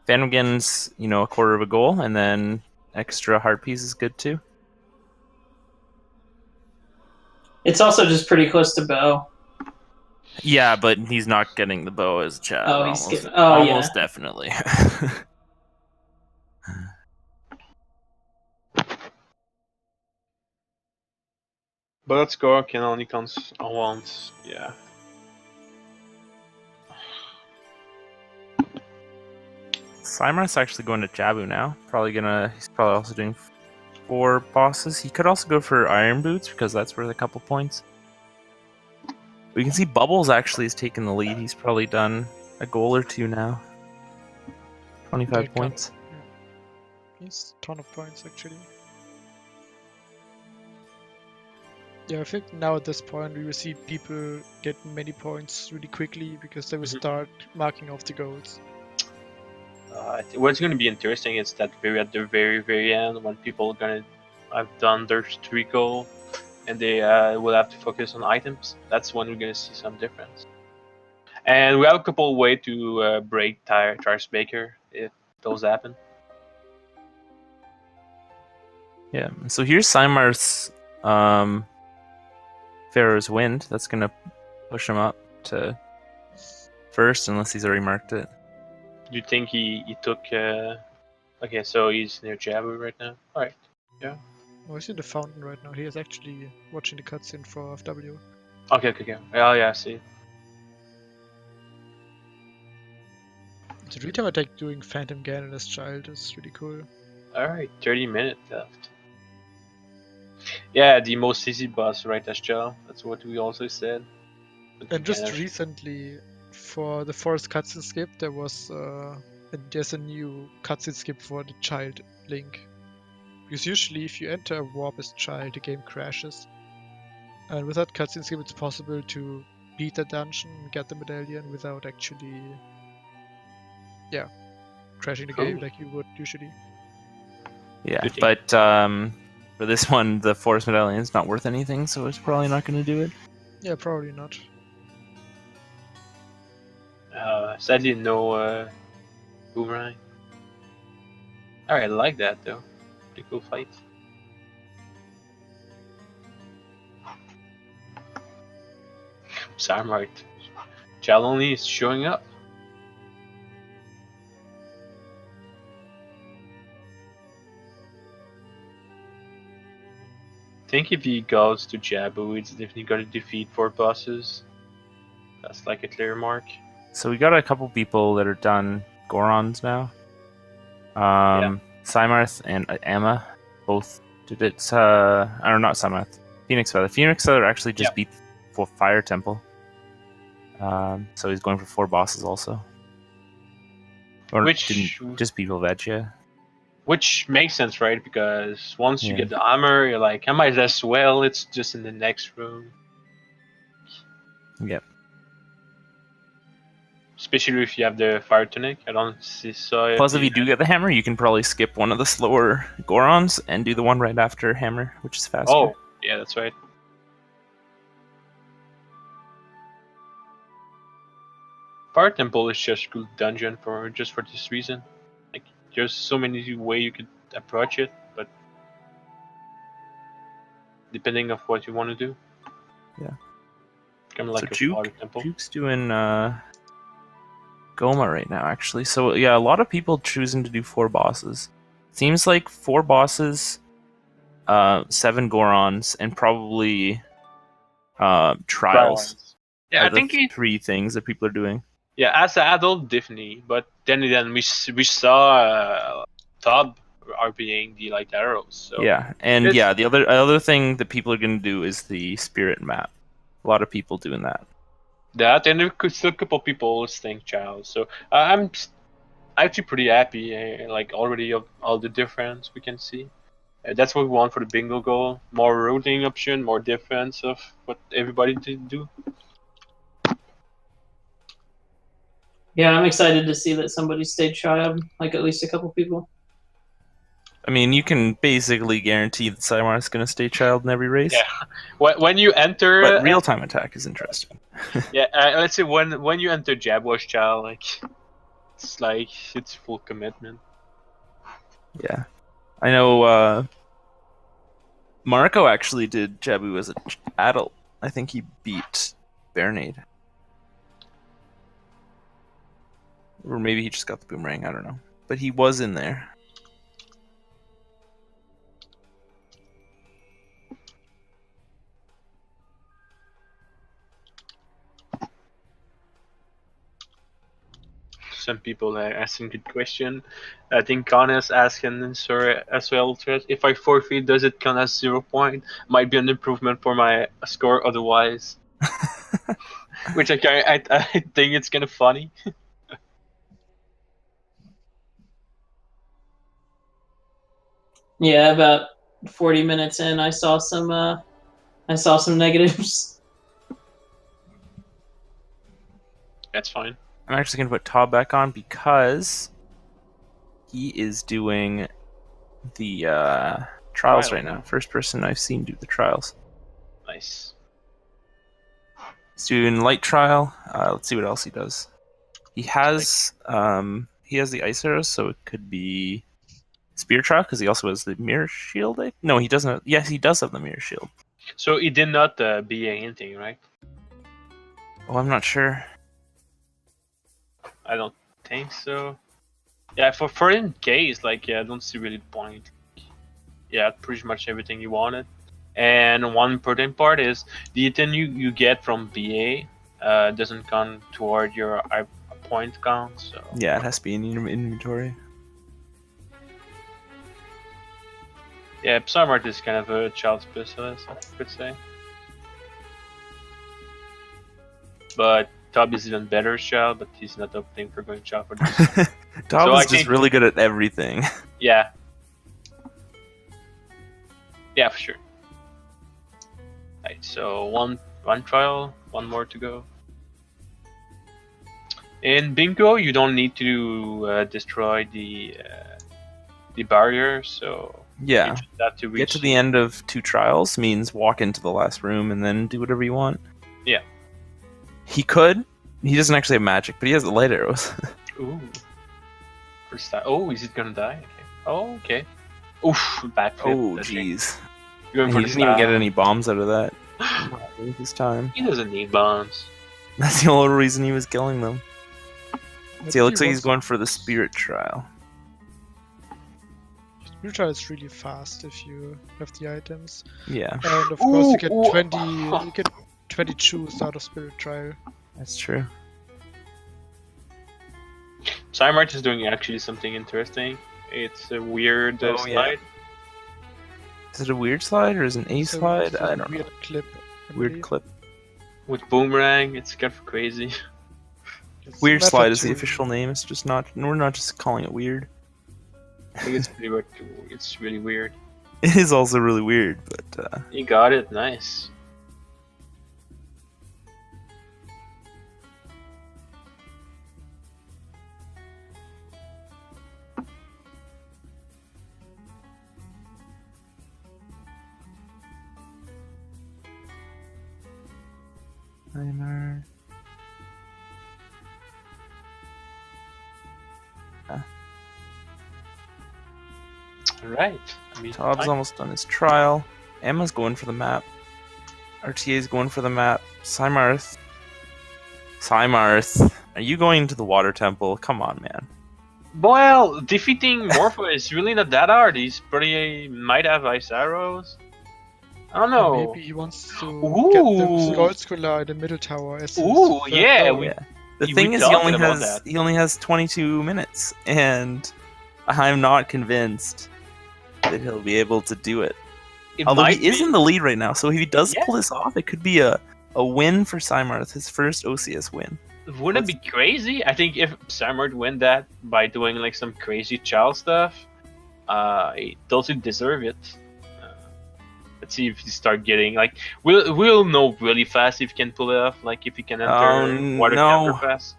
Ganon's, a quarter of a goal, and then extra heart piece is good, too. It's also just pretty close to bow. Yeah, but he's not getting the bow as a child. Oh, he's getting. Almost definitely. But let's go. Can only comes once. Yeah. Simar's actually going to Jabu now. He's probably also doing 4 bosses. He could also go for Iron Boots because that's worth a couple points. We can see Bubbles actually is taking the lead. He's probably done a goal or 2 now. 25 points. He's a ton of points actually. Yeah, I think now at this point we will see people get many points really quickly because they will start marking off the goals. What's going to be interesting is that we're at the very, very end when people are going to have done their 3 goal. and they will have to focus on items. That's when we're gonna see some difference. And we have a couple way to break Tyrus Baker if those happen. Yeah. So here's Seimar's Pharaoh's Wind. That's gonna push him up to first, unless he's already marked it. Do you think he took? Okay, so he's near Jabu right now. All right. Yeah. Oh, he's in the fountain right now. He is actually watching the cutscene for FW. Okay. Oh yeah, I see. The retime attack doing Phantom Ganon as child is really cool. All right, 30 minutes left. Yeah, the most easy boss, right, Ashjal? That's what we also said. And just recently, for the forest cutscene skip, there's a new cutscene skip for the child Link. Because usually, if you enter a warp as child, the game crashes. And with that cutscene skip, it's possible to beat the dungeon and get the medallion without actually, crashing the game like you would usually. Yeah, but for this one, the forest medallion is not worth anything, so it's probably not going to do it. Yeah, probably not. Sadly, no boomerang. Alright, I like that though. Pretty cool fight. Sarmart. Jaloni is showing up. I think if he goes to Jabu, it's definitely going to defeat 4 bosses. That's like a clear mark. So we got a couple people that are done Gorons now. Simarth and Emma both did it. Not Simarth. Phoenix Feather. Phoenix Feather actually just beat for Fire Temple. So he's going for 4 bosses also. Or didn't just beat Velvetia. Which makes sense, right? Because once you get the armor, you're like, I might as well. It's just in the next room. Yep. Especially if you have the fire tunic. I don't see so. Plus, if you do get the hammer, you can probably skip one of the slower Gorons and do the one right after hammer, which is faster. Oh, yeah, that's right. Fire Temple is just a good dungeon for this reason. Like, there's so many ways you could approach it, but depending of what you want to do. Yeah. Kind of like a Fire Temple. Juke's doing Goma right now, actually. So yeah, a lot of people choosing to do 4 bosses. Seems like 4 bosses, 7 Gorons, and probably trials. Yeah, I think 3 things that people are doing. Yeah, as an adult, definitely. But then we saw Tob RPing the light arrows. So yeah, and the other thing that people are going to do is the spirit map. A lot of people doing that. That, and there could still a couple people staying child. So I'm actually pretty happy. Like already of all the difference we can see. That's what we want for the bingo goal. More routing option, more difference of what everybody did do. Yeah, I'm excited to see that somebody stayed child, like at least a couple people. I mean, you can basically guarantee that Saimarth is going to stay child in every race. Yeah. When you enter... But real-time attack is interesting. Yeah, let's say when you enter Jabwash child, it's full commitment. Yeah. I know Marco actually did Jabu as an adult. I think he beat Baronade. Or maybe he just got the boomerang, I don't know. But he was in there. Some people are asking good question. I think Connor's asking sir as well. If I forfeit, does it count as 0 point? Might be an improvement for my score otherwise. Which I think it's kind of funny. Yeah, about 40 minutes in, I saw some negatives. That's fine. I'm actually going to put Tob back on because he is doing the trials right now. First person I've seen do the trials. Nice. He's doing light trial. Let's see what else he does. He has the ice arrows, so it could be spear trial because he also has the mirror shield. No, he doesn't. Yes, he does have the mirror shield. So he did not be anything, right? Oh, I'm not sure. I don't think so. Yeah, for in case, like, yeah, I don't see really the point. Yeah, pretty much everything you wanted. And one important part is the item you get from VA doesn't count toward your point count. So Yeah, it has to be in your inventory. yeah, Psymart is kind of a child specialist, I could say. But Tob is even better child, but he's not opting for going child for this. Tob So is I just think- really good at everything. Yeah. Yeah, for sure. Right, so one trial, one more to go. In bingo, you don't need to destroy the barrier, so Yeah. you just have to Get reach to the end of 2 trials means walk into the last room and then do whatever you want. Yeah. He could. He doesn't actually have magic, but he has the light arrows. Ooh. First time. Oh, is it gonna die? Okay. Oh, okay. Oof, backflip. Oh, That's it. jeez. You're He going for didn't the even get style. any bombs out of that. Not worth his time. He doesn't need bombs. That's the only reason he was killing them. Let's See, it looks see like he's what's- going for the spirit trial. Spirit trial is really fast if you have the items, Yeah, and of course you get Ooh, 20. You get 20 chews out of spirit trial. that's true. Psymart is doing actually something interesting. It's a weird Oh, yeah. slide. Is it a weird slide or is it an A So slide? it's a I don't know. weird clip. I Weird believe. clip. With boomerang, it's kind of crazy. It's Weird method slide is the to- official name. It's just not. We're not just calling it weird. I think it's pretty weird. It's really weird. It is also really weird, but You got it, nice. timer. Alright. I mean, Tob's almost done his trial. Emma's going for the map. RTA's going for the map. Cymarth. Are you going to the water temple? Come on, man. well, defeating Morpho is really not that hard. He's pretty might have ice arrows. I don't Or know. maybe he wants to Ooh. get the gold scholar in the middle tower as his Ooh, third yeah, tower. we- The We thing is, talked about that. he only has 22 minutes, and I'm not convinced that he'll be able to do it. It Although might he is be- in the lead right now, so if he does Yeah. pull this off, it could be a win for Cymarth, his first OCS win. Wouldn't it be crazy? I think if Samard win that by doing like some crazy child stuff, he totally deserve it. Let's see if he start getting like we'll know really fast if he can pull it off. Like if he can enter Oh, water no. temper fast.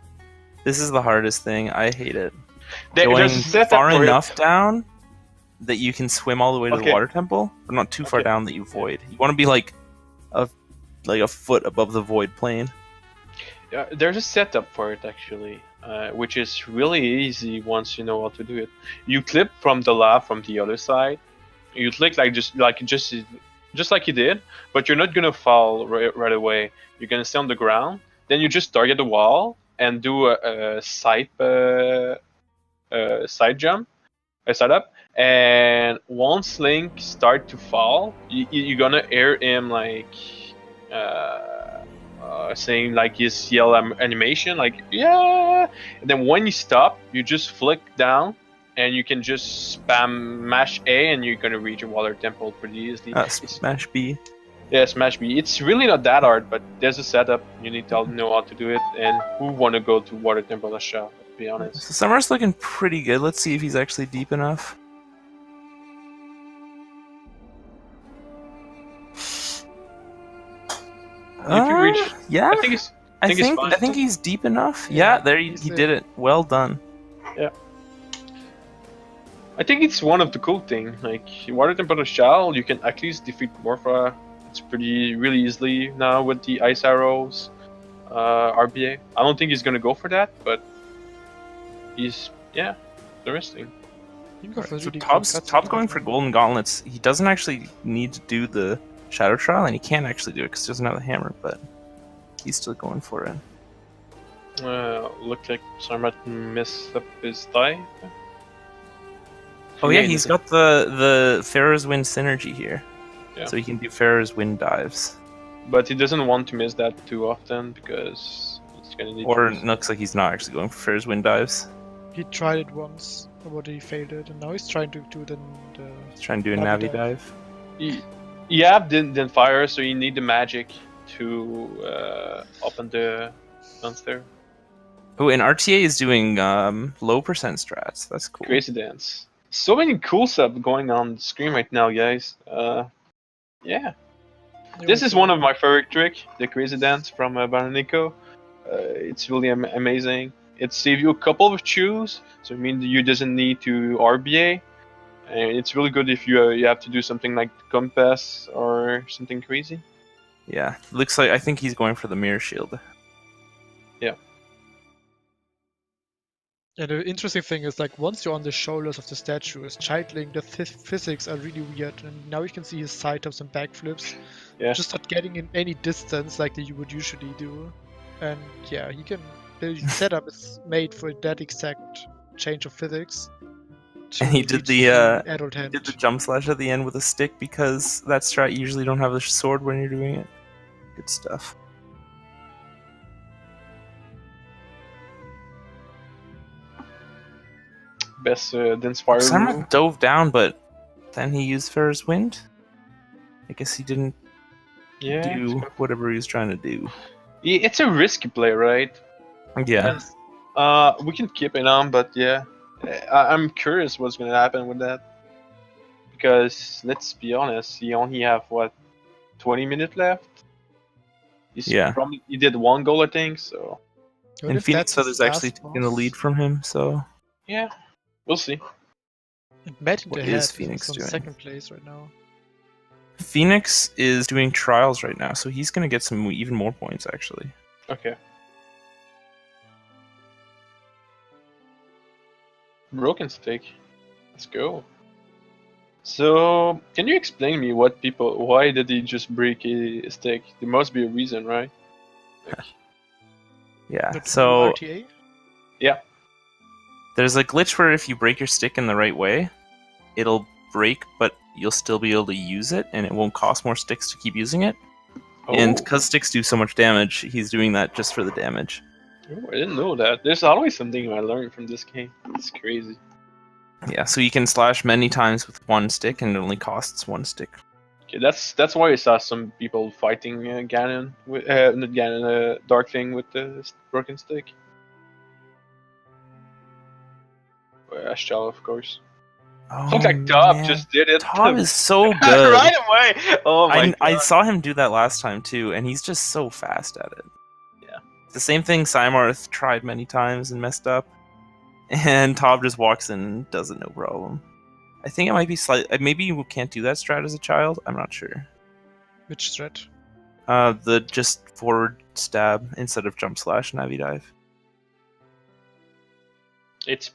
This is the hardest thing. I hate it. There's Going a setup far for it. enough down that you can swim all the way to the Okay. water temple, but not too far Okay. down that you void. You want to be like a foot above the void plane. There's a setup for it actually, which is really easy once you know how to do it. You clip from the lava from the other side. You click just like you did, but you're not gonna fall right away. You're gonna stay on the ground. Then you just target the wall and do a side jump, a side up. And once Link start to fall, you're gonna hear him like saying like his yell animation, like yeah. And then when you stop, you just flick down, and you can just spam mash A, and you're gonna reach your water temple pretty easily. Smash B. Yeah, smash B. It's really not that hard, but there's a setup. You need to know how to do it, and who want to go to water temple a shot. To be honest. So Summer's looking pretty good. Let's see if he's actually deep enough. If you reach, Yeah, I think it's. think it's fine. I think he's deep enough. Yeah, Yeah, there he he's did it. Well done. I think it's one of the cool thing. Like water temple shell, you can at least defeat Morpha It's really easily now with the ice arrows, RBA. I don't think he's gonna go for that, but he's interesting. So Top's going for golden gauntlets. He doesn't actually need to do the shadow trial, and he can't actually do it because he doesn't have the hammer, but he's still going for it. Looks like Sarmat messed up his dive. Oh yeah, he's got the Pharaoh's Wind synergy here. Yeah. So he can do Pharaoh's Wind dives. But he doesn't want to miss that too often because he's gonna need Or it looks like he's not actually going for Pharaoh's Wind dives. He tried it once, but he failed it, and now he's trying to do the He's trying to do a Navi dive. Then fire, so you need the magic to open the monster. Oh, and RTA is doing low percent strats. That's cool. Crazy dance. So many cool stuff going on the screen right now, guys. Yeah. This is one of my favorite tricks, the crazy dance from Baroniko. It's really amazing. It saves you a couple of chews, so it means you doesn't need to RBA. And it's really good if you have to do something like compass or something crazy. Yeah, looks like I think he's going for the mirror shield. Yeah. Yeah, the interesting thing is, like, once you're on the shoulders of the statues, childling, the physics are really weird, and now you can see his side ups and backflips. Yeah. Just not getting in any distance like you would usually do. And yeah, the setup is made for that exact change of physics. And he did the adult hand. did the jump slash at the end with a stick because that strat you usually don't have the sword when you're doing it. Good stuff. Best dance fire. Samrat dove down, but then he used Pharaoh's Wind. I guess he didn't do whatever he was trying to do. It's a risky play, right? Yeah. We can keep it on, but yeah, I'm curious what's gonna happen with that. Because let's be honest, he only have 20 minutes left. He did one goal, I think. So. And Phoenix Feather's actually taking the lead from him, so. Yeah, we'll see. What is Phoenix doing? Second place right now. Phoenix is doing trials right now, so he's gonna get some even more points actually. Okay. Broken stick. Let's go. So, can you explain me why did he just break a stick? There must be a reason, right? Yeah. So. RTA? Yeah. There's a glitch where if you break your stick in the right way, it'll break, but you'll still be able to use it, and it won't cost more sticks to keep using it. Oh. And because sticks do so much damage, he's doing that just for the damage. Oh, I didn't know that. There's always something I learned from this game. It's crazy. Yeah, so you can slash many times with one stick, and it only costs one stick. Okay, that's why I saw some people fighting Ganon with not Ganon, Darkling with the broken stick. Ashtal, of course. Oh, looks like Top just did it. Top is so good. Right away. Oh my god. I saw him do that last time too, and he's just so fast at it. Yeah. It's the same thing Symarth tried many times and messed up, and Top just walks in and does it no problem. I think it might be maybe you can't do that strat as a child. I'm not sure. Which strat? The just forward stab instead of jump slash Navi dive. It's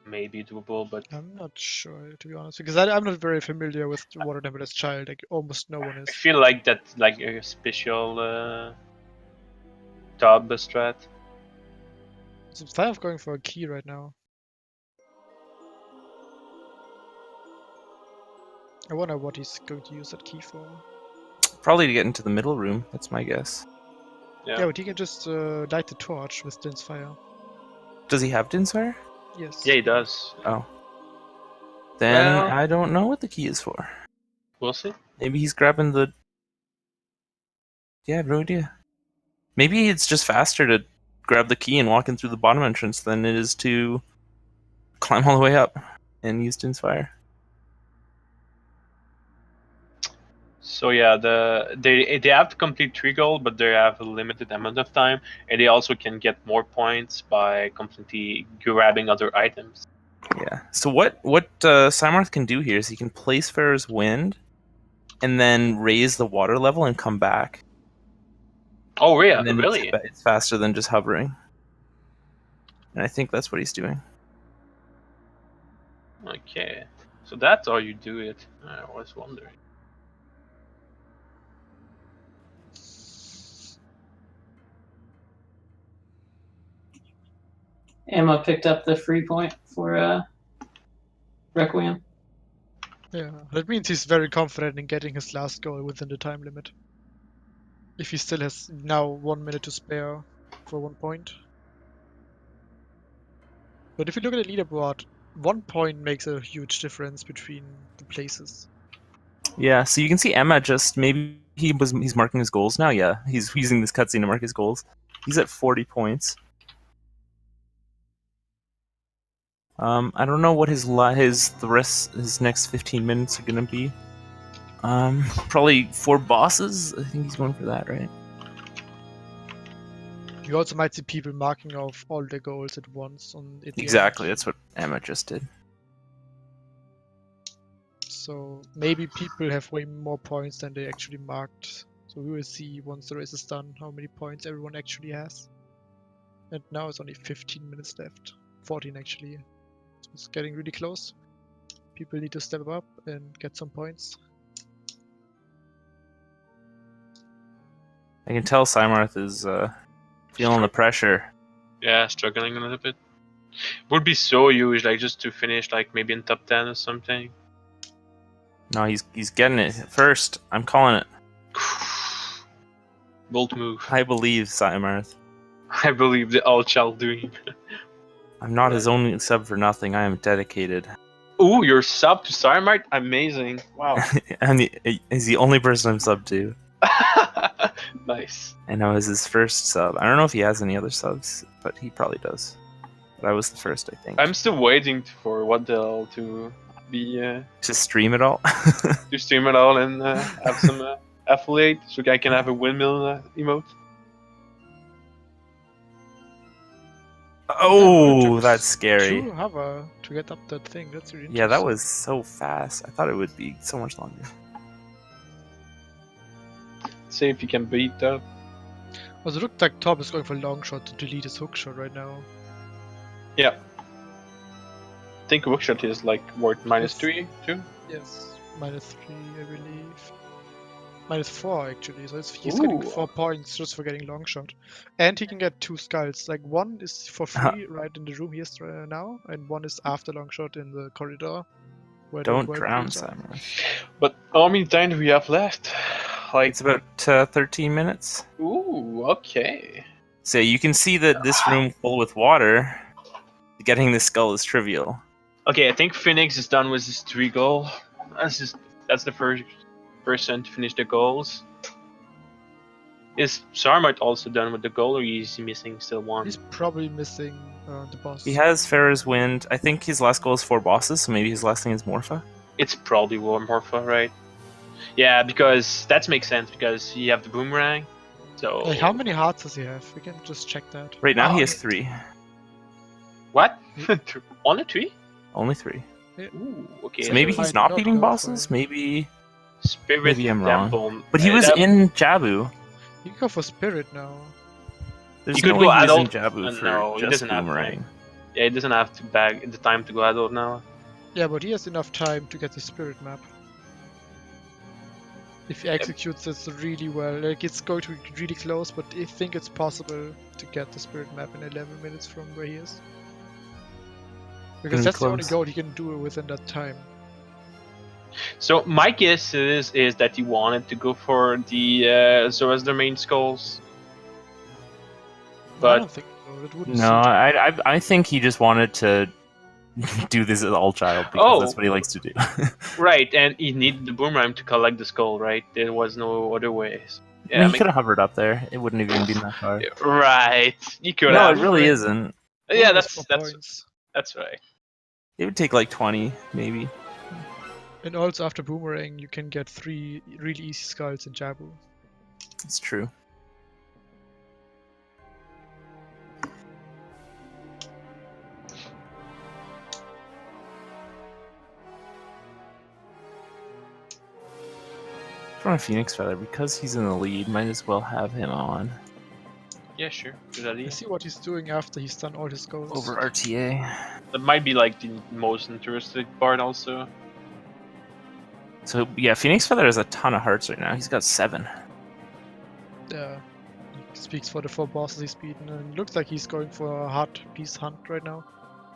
maybe doable, but I'm not sure, to be honest, because I'm not very familiar with Water Temple as child. Like almost no one is. I feel like that's like a special Top strat. So Five going for a key right now. I wonder what he's going to use that key for. Probably to get into the middle room. That's my guess. Yeah, but he can just light the torch with Din's fire. Does he have Din's fire? Yes. Yeah, he does. Oh. Then I don't know what the key is for. We'll see. Maybe he's grabbing the... Yeah, I have no idea. Maybe it's just faster to grab the key and walk in through the bottom entrance than it is to climb all the way up and use Din's fire. So yeah, they have to complete 3 goals, but they have a limited amount of time, and they also can get more points by completely grabbing other items. Yeah. So what Symarth can do here is he can place Pharaoh's Wind and then raise the water level and come back. Oh, yeah, And then really? it's faster than just hovering. And I think that's what he's doing. Okay. So that's how you do it. I was wondering. Emma picked up the free point for Requiem. Yeah, that means he's very confident in getting his last goal within the time limit. If he still has now 1 minute to spare for 1 point. But if you look at the leaderboard, 1 point makes a huge difference between the places. Yeah, so you can see Emma just maybe he's marking his goals now. Yeah, he's using this cutscene to mark his goals. He's at 40 points. I don't know what his next 15 minutes are gonna be. Probably 4 bosses. I think he's going for that, right? You also might see people marking off all their goals at once at the Exactly, end. that's what Emma just did. So maybe people have way more points than they actually marked. So we will see once the race is done how many points everyone actually has. And now it's only 15 minutes left. 14 actually. So it's getting really close. People need to step up and get some points. I can tell Cymarth is feeling the pressure. Yeah, struggling a little bit. Would be so huge, like just to finish, like maybe in top 10 or something. No, he's getting it first. I'm calling it. Bold move. I believe Cymarth. I believe the all shall dream. I'm not his only sub for nothing. I am dedicated. Ooh, you're sub to Sarmite? Amazing. Wow. He's the only person I'm sub to. Nice. And I was his first sub. I don't know if he has any other subs, but he probably does. But I was the first, I think. I'm still waiting for what the hell to be To stream it all. to stream it all and have some affiliate so I can have a windmill emote. Oh, that's scary. True hover to get up that thing. That's really interesting. Yeah, that was so fast. I thought it would be so much longer. See if you can beat that. Also, it looked like Top is going for long shot to delete his hook shot right now. Yeah. I think hookshot is like worth -3 too. Yes, -3, I believe. -4 actually, so he's getting Ooh. 4 points just for getting long shot. And he can get 2 skulls. Like one is for free right in the room he is now, and one is after long shot in the corridor. Where Don't the drown, whirlpools are. Simon. But how many time do we have left? Like It's about 13 minutes. ooh, okay. So you can see that this room full with water, getting the skull is trivial. Okay, I think Phoenix is done with his 3 goal. That's the first person to finish the goals. Is Sarmite also done with the goal, or is he missing still one? He's probably missing the boss. He has Farah's Wind. I think his last goal is 4 bosses, so maybe his last thing is Morpha. It's probably War Morpha, right? Yeah, because that makes sense because you have the boomerang. So Like, how many hearts does he have? We can just check that. Right now Oh, he has yeah. 3. What? Only 3? Only 3. Ooh, okay. So maybe might he's not not beating go for bosses. it. Maybe Spirit I'm wrong. Temple. But he was in Jabu. You can go for Spirit now. There's He no could way go he was in adult. Jabu for No, he just doesn't have Boomerang. time. Yeah, he doesn't have to bag the time to go adult now. Yeah, but he has enough time to get the Spirit map. If he executes this really well, like it's going to be really close, but I think it's possible to get the Spirit map in 11 minutes from where he is. Because Gonna be that's the only close. goal he can do within that time. So my guess is that he wanted to go for the Zoroaster main skulls. I But don't think so. It wouldn't No, suit him. I think he just wanted to do this as all child because that's what he likes to do. right, and he needed the boomerang to collect the skull, right? There was no other ways. I mean, he could have hovered up there. It wouldn't have even been that far. Right, you could No, have. it really Boomerang. isn't. Yeah, Bonus for that's points. right. It would take like 20, maybe. And also after Boomerang, you can get 3 really easy skulls in Jabu. It's true. From a Phoenix Feather, because he's in the lead, might as well have him on. Yeah, sure. Good I idea. see what he's doing after he's done all his goals. Over RTA. That might be like the most interesting part also. So yeah, Phoenix Feather has a ton of hearts right now. He's got 7. Yeah. He speaks for the 4 bosses he's beaten, and it looks like he's going for a hard piece hunt right now.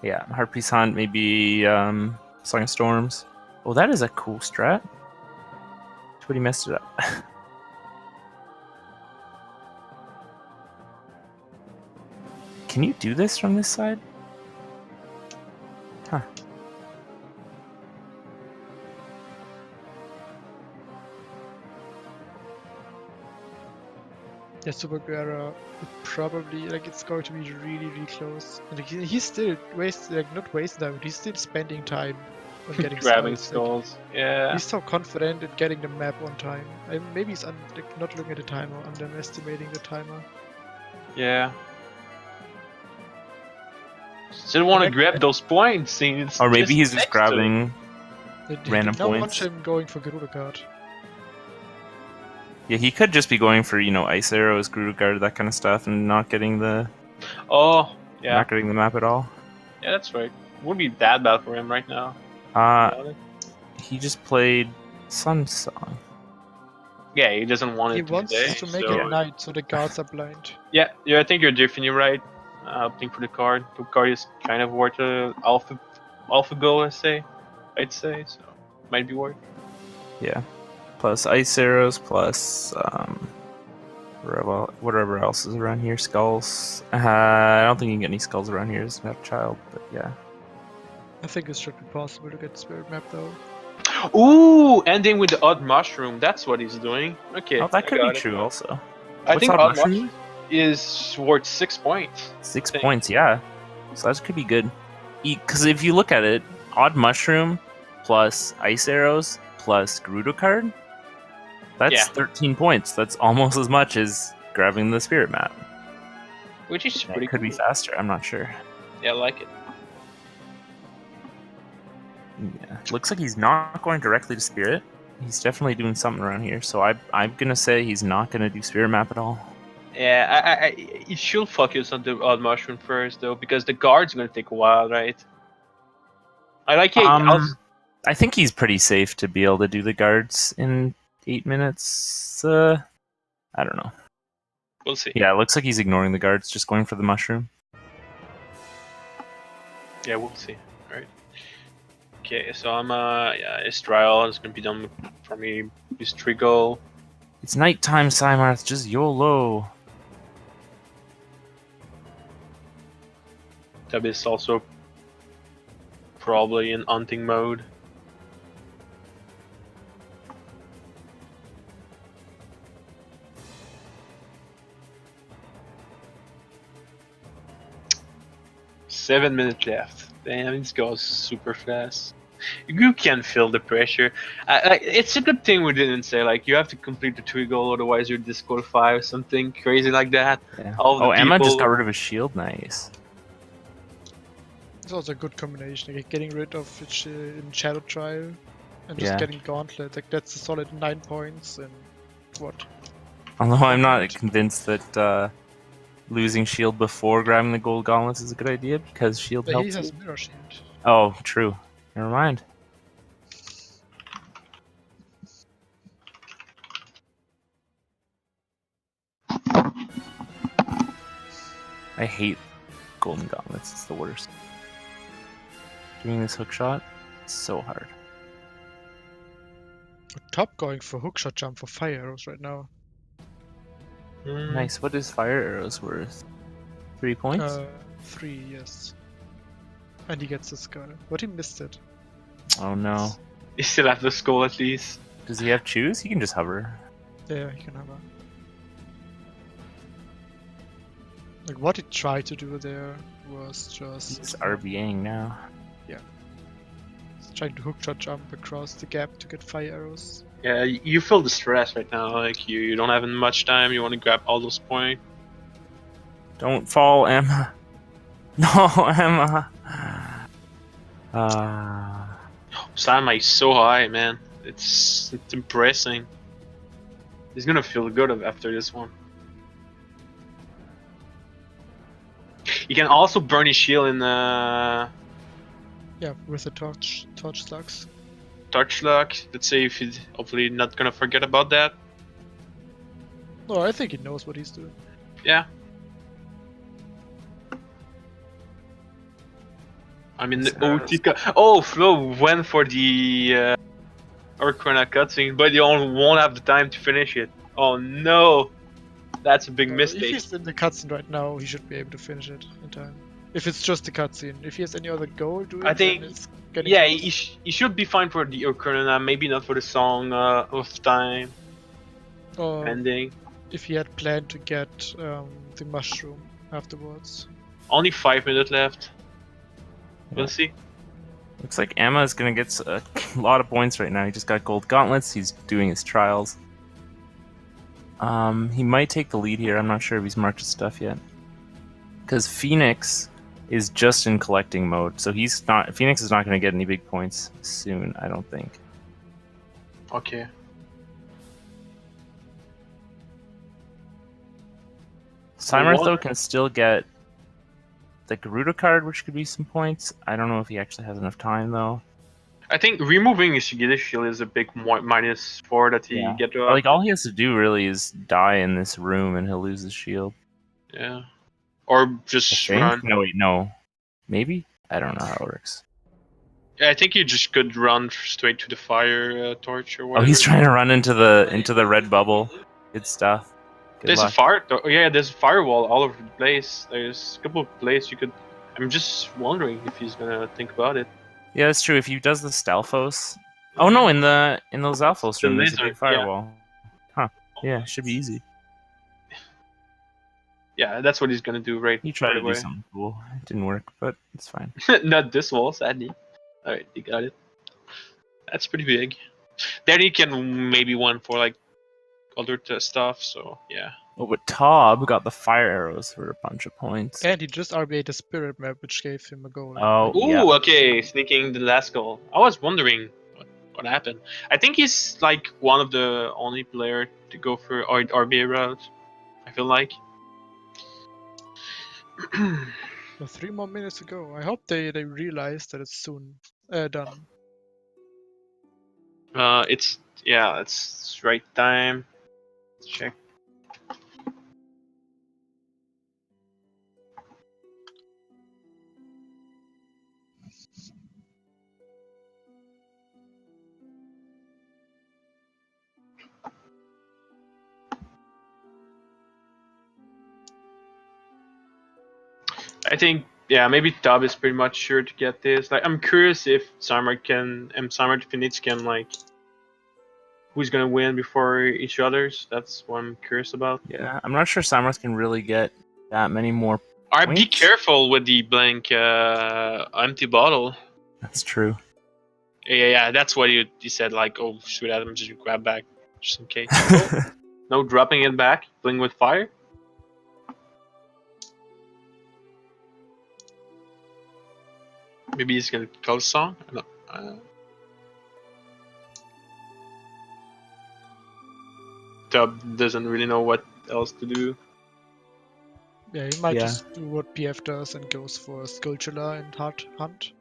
Yeah, Heart Piece Hunt, maybe Song of Storms. Oh, that is a cool strat. But he messed it up. Can you do this from this side? Huh. Yeah, Super Guerra probably like it's going to be really, really close. And he's still not wasting time, but he's still spending time on getting Grabbing skulls. skulls. Yeah. He's so confident in getting the map on time. And maybe he's not looking at the timer, underestimating the timer. Yeah. Still want to grab those points. Or maybe he's just grabbing random Now watch points. him going for Gerudo card. Yeah, he could just be going for, Ice Arrows, Gerudo Guard, that kind of stuff, and not getting the Oh, yeah. not getting the map at all. Yeah, that's right. Wouldn't be that bad for him right now. He just played Sun Song. Yeah, he doesn't want it He to wants be day, to make so... it night so the guards are blind. Yeah, I think you're definitely right. Opting for the card. The card is kind of worth a alpha goal, I'd say. So might be worth. Yeah. Plus Ice Arrows, plus whatever else is around here. Skulls. I don't think you can get any skulls around here as a child, but yeah. I think it should be possible to get Spirit Map though. Ooh, ending with the odd mushroom. That's what he's doing. Okay. Oh, that I could got be it. true also. I What's think odd odd mushroom? mushroom is worth 6 points. 6 thing. points, yeah. So that could be good. Because if you look at it, Odd Mushroom plus Ice Arrows plus Gerudo card, that's Yeah. 13 points. That's almost as much as grabbing the Spirit Map. Which is pretty It could be cool. faster, I'm not sure. Yeah, I like it. Yeah. Looks like he's not going directly to Spirit. He's definitely doing something around here. So I'm going to say he's not going to do Spirit Map at all. Yeah, it should focus on the odd mushroom first, though, because the guard's gonna take a while, right? I like it. I think he's pretty safe to be able to do the guards in 8 minutes. I don't know. We'll see. Yeah, it looks like he's ignoring the guards, just going for the mushroom. Yeah, we'll see. Alright. Okay, so I'm his trial is gonna be done for me. His trickle. It's nighttime, Cymarth, just YOLO. Tab is also probably in hunting mode. Seven minutes left. Damn, this goes super fast. You can feel the pressure. It's a good thing we didn't say like you have to complete the 3 goal, otherwise you're disqualified or something crazy like that. Yeah. All the Emma just people- got rid of his shield, nice. It's also a good combination, like getting rid of it in Shadow Trial and just Yeah. getting Gauntlet. Like that's a solid 9 points and what? Although I'm not convinced that losing shield before grabbing the gold gauntlets is a good idea, because shield But he helps has you. Mirror Shield. Oh, true. Never mind. I hate golden gauntlets. It's the worst. Doing this hook shot, it's so hard. Top going for hookshot jump for fire arrows right now. Nice. What is fire arrows worth? 3 points? 3, yes. And he gets the skull. But he missed it. Oh no. You still have the skull at least. Does he have choose? He can just hover. Yeah, he can have a... Like what he tried to do there was just... He's RBing now. trying to hookshot jump across the gap to get fire arrows. Yeah, you feel the stress right now. Like you don't have much time. You want to grab all those points. Don't fall, Emma. No, Emma. Sama is so high, man. It's impressive. He's gonna feel good after this one. You can also burn his shield in Yeah, with the torch slugs. touch luck. Let's see if he's hopefully not gonna forget about that. No, I think he knows what he's doing. Yeah. I mean, the OTK. Oh, Flo went for the Ocarina cutscene, but you won't have the time to finish it. Oh no, that's a big If mistake. he's in the cutscene right now, he should be able to finish it in time. If it's just the cutscene. If he has any other goal to it, I think, then it's getting yeah, close. he should be fine for the Ocarina. Maybe not for the Song of Time Or ending. if he had planned to get the mushroom afterwards. Only 5 minutes left. We'll Yeah. see. Looks like Emma is gonna get a lot of points right now. He just got gold gauntlets. He's doing his trials. He might take the lead here. I'm not sure if he's marked his stuff yet. Because Phoenix is just in collecting mode, so he's not. Phoenix is not going to get any big points soon. I don't think. Okay. Cymarth though can still get the Garuda card, which could be some points. I don't know if he actually has enough time though. I think removing his Shigita shield is a big -4 that he Yeah. get to. Like all he has to do really is die in this room, and he'll lose his shield. Yeah. Or I just think. run. No, wait, no. Maybe I don't know how it works. Yeah, I think you just could run straight to the fire torch or Oh, whatever. he's trying to run into the red bubble. Good stuff. Good There's luck. a fire. Yeah, there's a firewall all over the place. There's a couple of places you could. I'm just wondering if he's gonna think about it. Yeah, that's true. If he does the Stalfos. Oh no, in those Alphos The room, there's a lizard, big firewall. Huh. Yeah, should be easy. Yeah, that's what he's gonna do right He tried to do away. something cool. It didn't work, but it's fine. Not this wall, sadly. Alright, you got it. That's pretty big. Then he can maybe one for like other stuff, so yeah. Oh, but Tob got the fire arrows for a bunch of points. And he just RBA'd the spirit map, which gave him a goal. Oh, Ooh, yeah. okay, sneaking the last goal. I was wondering what happened. I think he's like one of the only player to go for RBA route. I feel like. So 3 more minutes to go. I hope they realize that it's soon done. It's right time. Let's check. I think maybe Dub is pretty much sure to get this. Like I'm curious if Samar Phoenix can like who's gonna win before each other's. That's what I'm curious about. Yeah, I'm not sure Samras can really get that many more. Alright, be Points? careful with the blank empty bottle. That's true. Yeah, that's what you said, like, oh shoot, Adam, just grab back just in case. No dropping it back, playing with fire. Maybe he's gonna call a song. I don't know. Dub doesn't really know what else to do. Yeah, he might Yeah. just do what PF does and goes for Skulltula and Hard Hunt.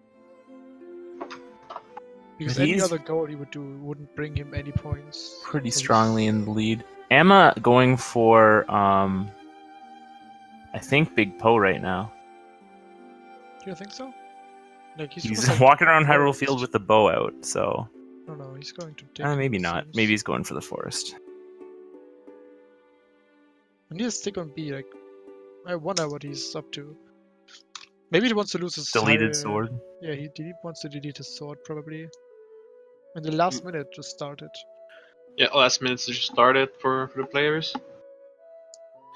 Because any He's- other goal he would do wouldn't bring him any points. Pretty strongly in the lead. Emma going for I think Big Poe right now. Do you think so? Like He's supposed to walking around Hyrule forest. Field with the bow out, so No, he's going to take. maybe it not. seems. Maybe he's going for the forest. And he'll stick on B. Like, I wonder what he's up to. Maybe he wants to lose his Deleted Hy- sword. Yeah, he wants to delete his sword probably. And the last minute just started. Yeah, last minutes just started for the players.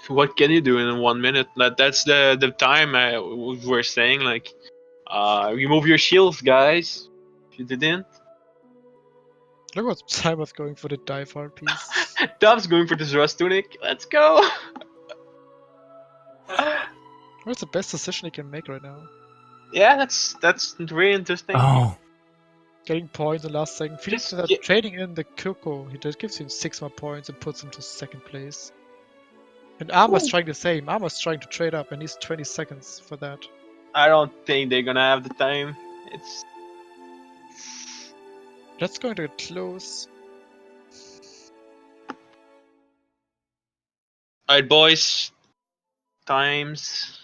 What can you do in 1 minute? That's the time we're saying, like, remove your shields, guys. If you didn't. Look what Cyber's going for the dive hard piece. Dub's going for this rust tunic. Let's go. What's the best decision he can make right now? Yeah, that's really interesting. Oh, getting points in the last second. Felix Just get- trading in the Coco. He just gives him 6 more points and puts him to second place. And Arma's trying the same. Arma's trying to trade up and he's 20 seconds for that. I don't think they're gonna have the time. It's That's going to get close. alright, boys. Times.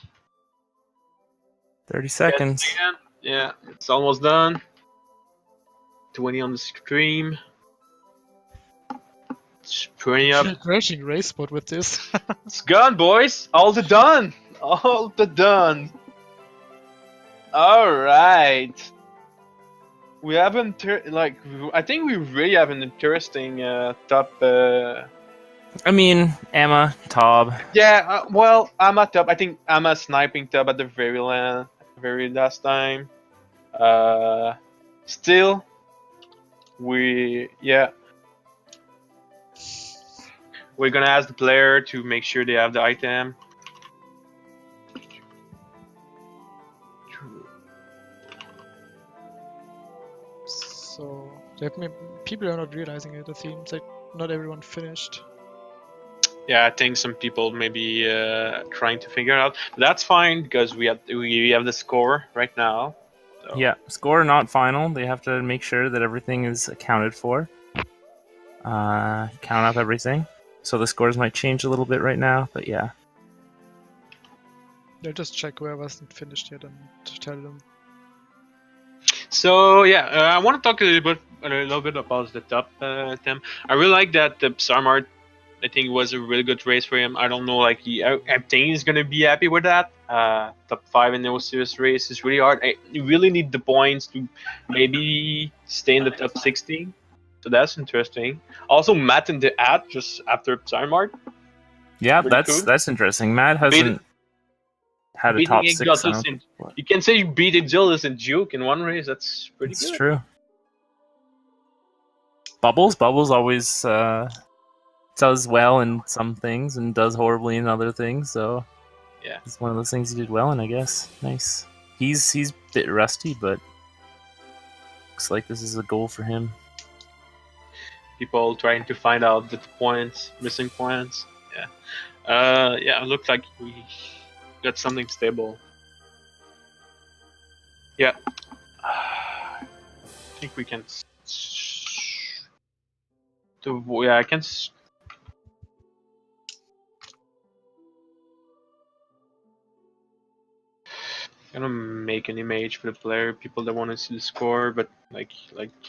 30 seconds. Yeah, it's almost done. 20 on the stream. It's 20 up. Crashing race mode with this. It's gone, boys. All the done. All the done. All right. We haven't I think we really have an interesting top. I mean, Emma, Tob. Yeah. Well, I'm at top. I think I'm a sniping top at the very last time. Still, we're gonna ask the player to make sure they have the item. So people are not realizing it. It seems like not everyone finished. Yeah, I think some people may be trying to figure out. But that's fine because we have the score right now. So. Yeah, score not final. They have to make sure that everything is accounted for. Count up everything. So the scores might change a little bit right now, but yeah. They'll just check whoever hasn't finished yet and tell them. So yeah, I want to talk a little bit about the top Tim. I really like that the Sarmart. I think it was a really good race for him. I don't know, I think he's gonna be happy with that. Top 5 in the serious race is really hard. You really need the points to maybe stay in the top 16. So that's interesting. Also, Matt in the ad just after Sarmart. Yeah, Pretty that's cool. interesting. Matt hasn't had a top 6. You can say you beat Exilus and Juke in one race. That's pretty good. It's true. Bubbles always does well in some things and does horribly in other things. So yeah, it's one of those things he did well in, I guess. Nice. He's a bit rusty, but looks like this is a goal for him. People trying to find out the missing points. Yeah, it looked like we got something stable. Yeah, I think we can. I can. I'm gonna make an image for the player, people that want to see the score, but like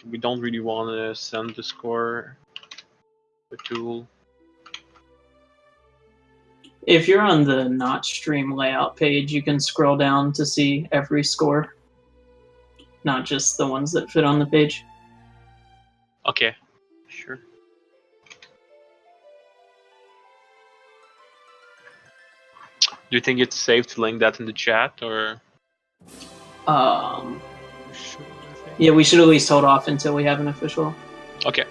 we don't really want to send the score. The tool. If you're on the not stream layout page, you can scroll down to see every score, not just the ones that fit on the page. Okay, sure. Do you think it's safe to link that in the chat, or? Yeah, we should at least hold off until we have an official. Okay.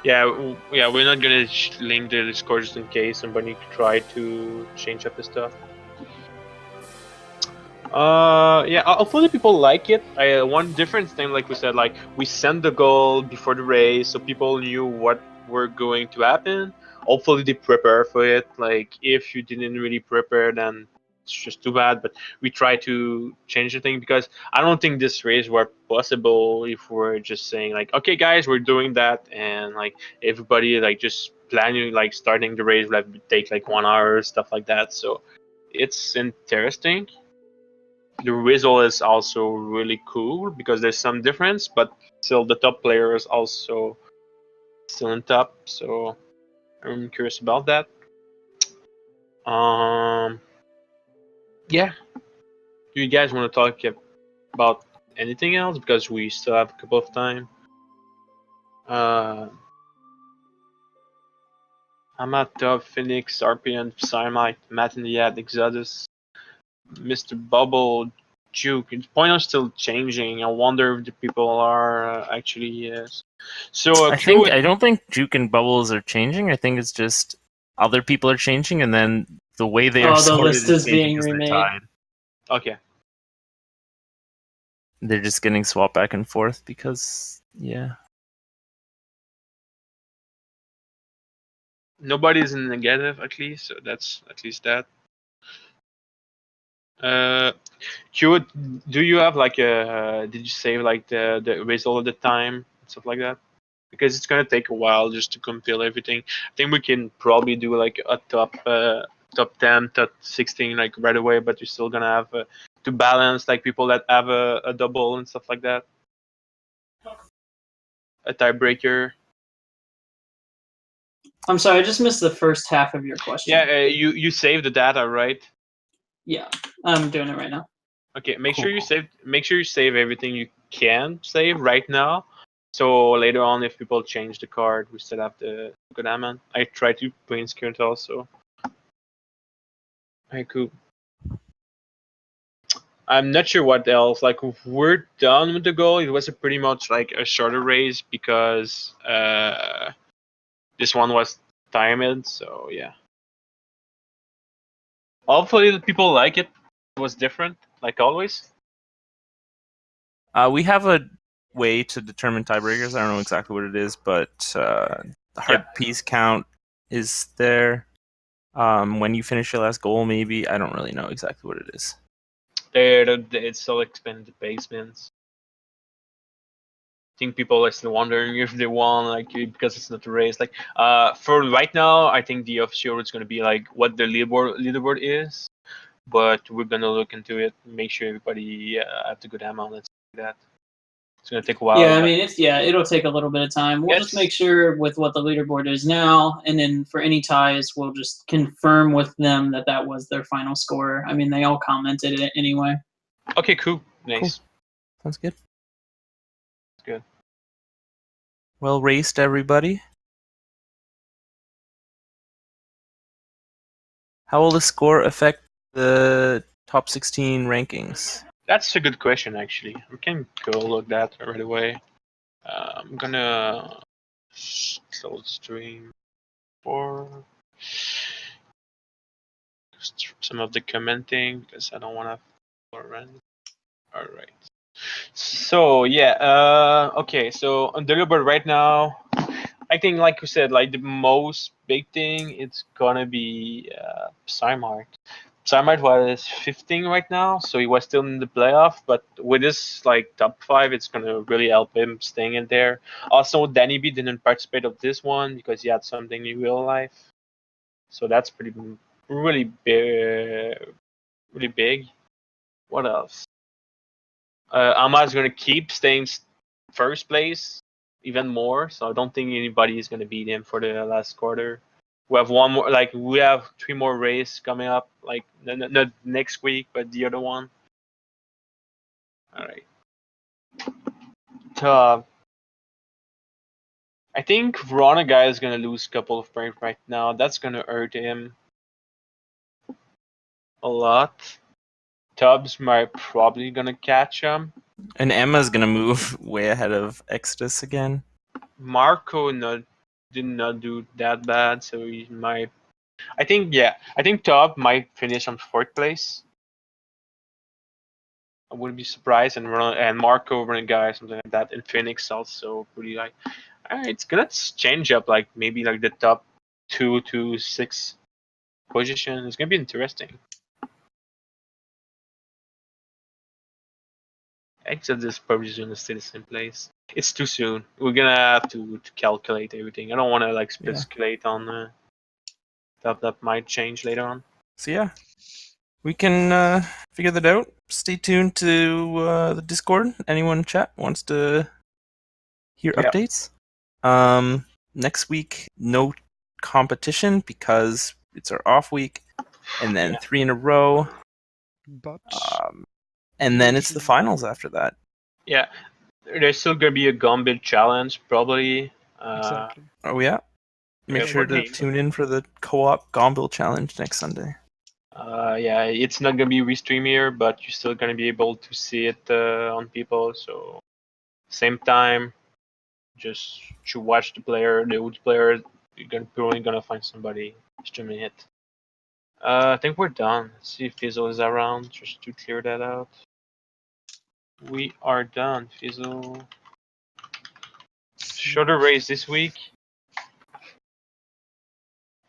Yeah, we're not gonna link the Discord just in case somebody try to change up the stuff. Yeah, hopefully people like it. One different thing, like we said, like we sent the goal before the race, so people knew what were going to happen. Hopefully they prepare for it. Like if you didn't really prepare, then it's just too bad. But we try to change the thing because I don't think this race were possible if we're just saying like, okay guys, we're doing that, and like everybody like just planning like starting the race will take like 1 hour, stuff like that. So it's interesting. The result is also really cool because there's some difference, but still the top player is also still in top. So I'm curious about that. Yeah. Do you guys want to talk about anything else? Because we still have a couple of time. I'm at top, Phoenix, RPN, Psymite, Matt in the Ad, Exodus, Mr. Bubble, Juke. The point is still changing. I wonder if the people are actually So I don't think Juke and Bubbles are changing. I think it's just other people are changing, and then the way they are the sorted list is being because they're remade. tied. Okay. they're just getting swapped back and forth because, yeah. Nobody's in negative at least, so that's at least that. Q, do you have like a? Did you save like the result of the time and stuff like that? Because it's gonna take a while just to compile everything. I think we can probably do like a top 10, top 16 like right away, but you're still gonna have to balance like people that have a double and stuff like that. A tiebreaker. I'm sorry, I just missed the first half of your question. Yeah, you save the data, right? Yeah, I'm doing it right now. Okay, make Cool. sure you save. Make sure you save everything you can save right now. So later on, if people change the card, we still have the Godamon. I try to brain scan it also. Alright, cool. I'm not sure what else. Like we're done with the goal. It was a pretty much like a shorter race because this one was timed. So yeah. Hopefully the people like it. It was different, like always. We have a way to determine tiebreakers. I don't know exactly what it is, but the hard piece count is there. When you finish your last goal, maybe. I don't really know exactly what it is. It's still expanded basements. I think people are still wondering if they won, like because it's not a race. Like for right now, I think the official is gonna be like what the leaderboard is, but we're gonna look into it, make sure everybody have the good amount and stuff like that. It's gonna take a while. Yeah, I mean, it'll take a little bit of time. We'll just make sure with what the leaderboard is now, and then for any ties, we'll just confirm with them that was their final score. I mean, they all commented it anyway. Okay, cool, nice. Cool. Sounds good. Good. Well raced, everybody. How will the score affect the top 16 rankings? That's a good question, actually. We can go look that right away. I'm gonna close stream for some of the commenting because I don't want to run. All right. So yeah. Okay. So on the leaderboard right now, I think, like you said, like the most big thing, it's gonna be Psymart. Psymart was 15 right now, so he was still in the playoff. But with this like top 5, it's gonna really help him staying in there. Also, Danny B didn't participate of this one because he had something in real life, so that's really big. Really big. What else? Ama's gonna keep staying first place even more, so I don't think anybody is gonna beat him for the last quarter. We have one more, like we have 3 more races coming up, like not next week, but the other one. All right. I think Verona guy is gonna lose a couple of points right now. That's gonna hurt him a lot. Tubbs might probably gonna catch him. And Emma's gonna move way ahead of Exodus again. Marco did not do that bad, so he might. I think Tubb might finish on 4th place. I wouldn't be surprised, and Marco running guy something like that. And Phoenix also pretty like. It's gonna change up like maybe like the top 2 to 6 position. It's gonna be interesting. Except this probably is gonna stay the same place. It's too soon. We're gonna have to calculate everything. I don't want to like speculate on stuff that might change later on. So yeah, we can figure that out. Stay tuned to the Discord. Anyone in chat wants to hear updates? Next week, no competition because it's our off week, and then 3 in a row. But And then it's the finals after that. Yeah, there's still gonna be a Gambit challenge probably. exactly. Oh yeah. Make sure to tune in for the co-op Gombil challenge next Sunday. Yeah, it's not gonna be restream here, but you're still gonna be able to see it on people. So same time, just to watch the old player. You're probably gonna find somebody streaming it. I think we're done. Let's see if Fizzle is around just to clear that out. we are done. Fizzle. Shorter race this week,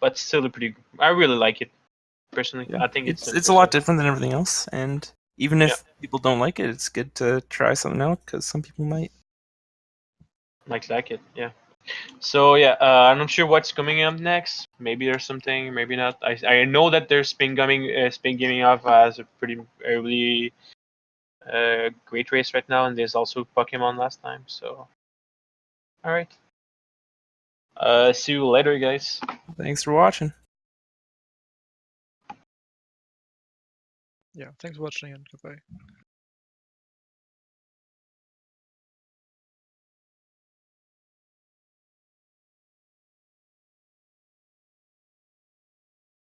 but still a pretty. I really like it personally. Yeah. I think It's a lot different than everything else, and even if people don't like it, it's good to try something out because some people might. Like it, yeah. So yeah, I'm not sure what's coming up next. Maybe there's something, maybe not. I know that there's Spin Gaming off as a pretty early great race right now, and there's also Pokemon last time. So, all right. See you later, guys. Thanks for watching. Yeah, thanks for watching and goodbye.